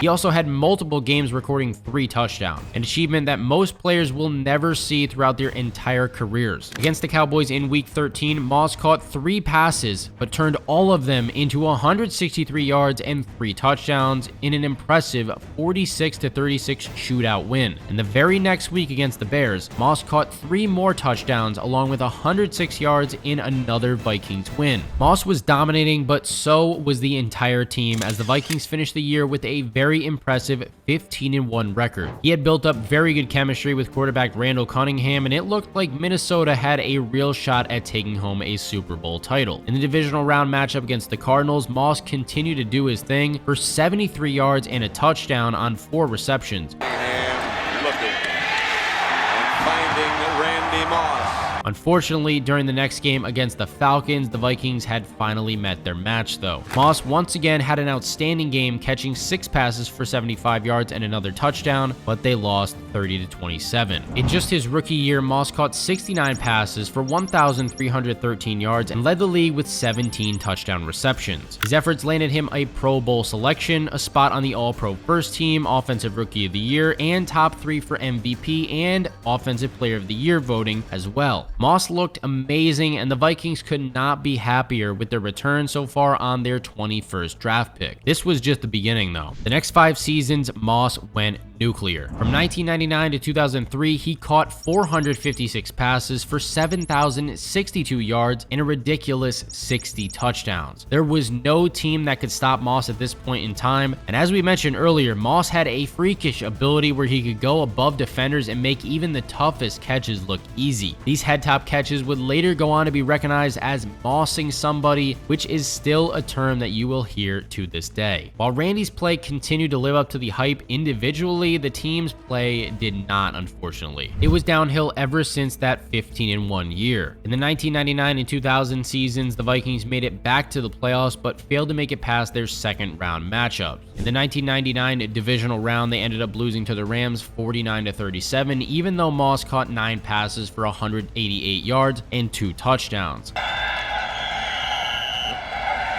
He also had multiple games recording 3 touchdowns, an achievement that most players will never see throughout their entire careers. Against the Cowboys in Week 13, Moss caught 3 passes, but turned all of them into 163 yards and 3 touchdowns in an impressive 46-36 shootout win. And the very next week against the Bears, Moss caught 3 more touchdowns along with 106 yards in another Vikings win. Moss was dominating, but so was the entire team as the Vikings finished the year with a very impressive 15-1 record. He had built up very good chemistry with quarterback Randall Cunningham, and it looked like Minnesota had a real shot at taking home a Super Bowl title. In the divisional round matchup against the Cardinals, Moss continued to do his thing for 73 yards and a touchdown on 4 receptions. And looking and finding Randy Moss. Unfortunately, during the next game against the Falcons, the Vikings had finally met their match though. Moss once again had an outstanding game, catching 6 passes for 75 yards and another touchdown, but they lost 30-27. In just his rookie year, Moss caught 69 passes for 1,313 yards and led the league with 17 touchdown receptions. His efforts landed him a Pro Bowl selection, a spot on the All-Pro First Team, Offensive Rookie of the Year, and top 3 for MVP and Offensive Player of the Year voting as well. Moss looked amazing, and the Vikings could not be happier with their return so far on their 21st draft pick. This was just the beginning though. The next 5 seasons, Moss went nuclear. From 1999 to 2003, he caught 456 passes for 7,062 yards and a ridiculous 60 touchdowns. There was no team that could stop Moss at this point in time, and as we mentioned earlier, Moss had a freakish ability where he could go above defenders and make even the toughest catches look easy. These head-top catches would later go on to be recognized as mossing somebody, which is still a term that you will hear to this day. While Randy's play continued to live up to the hype individually, the team's play did not, unfortunately. It was downhill ever since that 15-1 year. In the 1999 and 2000 seasons, the Vikings made it back to the playoffs but failed to make it past their second round matchups. In the 1999 divisional round, they ended up losing to the Rams 49-37, even though Moss caught 9 passes for 188 yards and 2 touchdowns.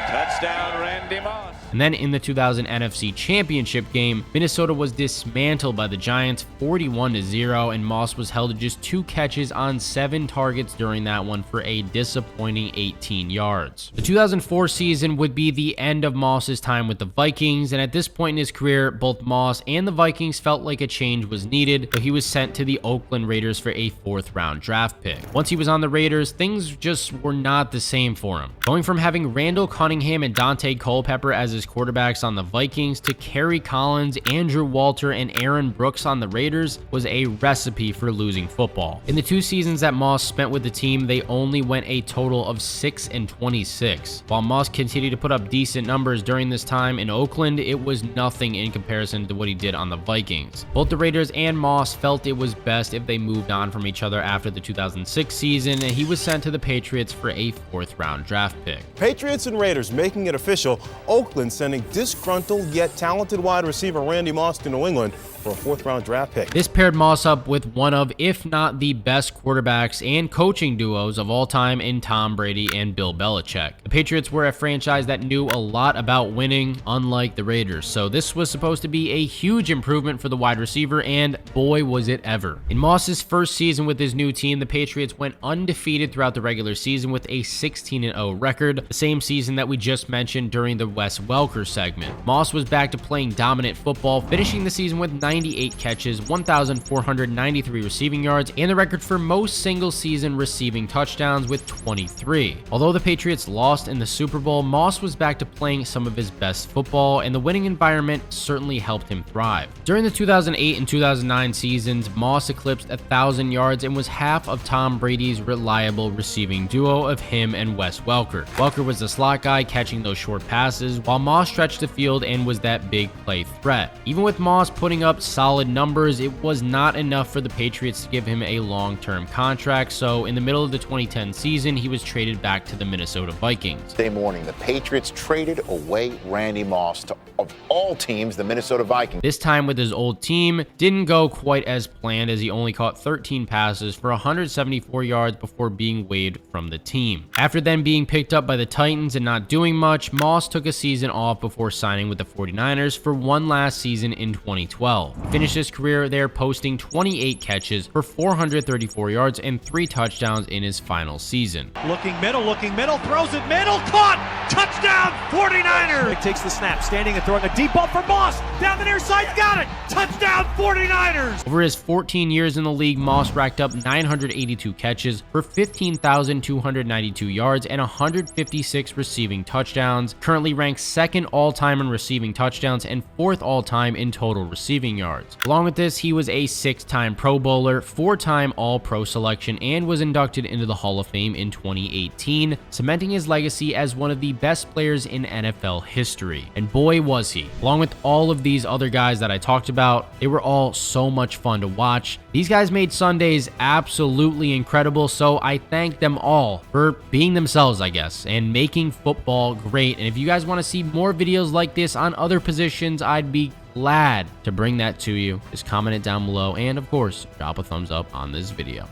Touchdown, Randy Moss. And then in the 2000 NFC Championship game, Minnesota was dismantled by the Giants 41-0, and Moss was held to just 2 catches on 7 targets during that one for a disappointing 18 yards. The 2004 season would be the end of Moss's time with the Vikings, and at this point in his career, both Moss and the Vikings felt like a change was needed, so he was sent to the Oakland Raiders for a 4th round draft pick. Once he was on the Raiders, things just were not the same for him. Going from having Randall Cunningham and Dante Culpepper as his quarterbacks on the Vikings to Kerry Collins, Andrew Walter, and Aaron Brooks on the Raiders was a recipe for losing football. In the 2 seasons that Moss spent with the team, they only went a total of 6-26. While Moss continued to put up decent numbers during this time in Oakland, it was nothing in comparison to what he did on the Vikings. Both the Raiders and Moss felt it was best if they moved on from each other after the 2006 season, and he was sent to the Patriots for a 4th round draft pick. Patriots and Raiders making it official. Oakland sending disgruntled yet talented wide receiver Randy Moss to New England for a 4th round draft pick. This paired Moss up with one of, if not the best quarterbacks and coaching duos of all time in Tom Brady and Bill Belichick. The Patriots were a franchise that knew a lot about winning, unlike the Raiders, so this was supposed to be a huge improvement for the wide receiver, and boy was it ever. In Moss's first season with his new team, the Patriots went undefeated throughout the regular season with a 16-0 record, the same season that we just mentioned during the Wes Welker segment. Moss was back to playing dominant football, finishing the season with 98 catches, 1,493 receiving yards, and the record for most single-season receiving touchdowns with 23. Although the Patriots lost in the Super Bowl, Moss was back to playing some of his best football, and the winning environment certainly helped him thrive. During the 2008 and 2009 seasons, Moss eclipsed 1,000 yards and was half of Tom Brady's reliable receiving duo of him and Wes Welker. Welker was the slot guy catching those short passes, while Moss stretched the field and was that big play threat. Even with Moss putting up solid numbers, it was not enough for the Patriots to give him a long-term contract, so in the middle of the 2010 season, he was traded back to the Minnesota Vikings. Today morning, the Patriots traded away Randy Moss to, of all teams, the Minnesota Vikings. This time with his old team, didn't go quite as planned, as he only caught 13 passes for 174 yards before being waived from the team. After then being picked up by the Titans and not doing much, Moss took a season off before signing with the 49ers for one last season in 2012. He finished his career there posting 28 catches for 434 yards and 3 touchdowns in his final season. Looking middle, throws it middle, caught! Touchdown, 49ers! He takes the snap, standing and throwing a deep ball for Moss. Down the near side, got it! Touchdown, 49ers! Over his 14 years in the league, Moss racked up 982 catches for 15,292 yards and 156 receiving touchdowns, currently ranked 2nd all-time in receiving touchdowns and 4th all-time in total receiving yards. Along with this, he was a 6-time Pro Bowler, 4-time All-Pro selection, and was inducted into the Hall of Fame in 2018, cementing his legacy as one of the best players in NFL history. And boy was he. Along with all of these other guys that I talked about, they were all so much fun to watch. These guys made Sundays absolutely incredible, so I thank them all for being themselves, I guess, and making football great. And if you guys want to see more videos like this on other positions, I'd be glad to bring that to you. Just comment it down below, and of course, drop a thumbs up on this video.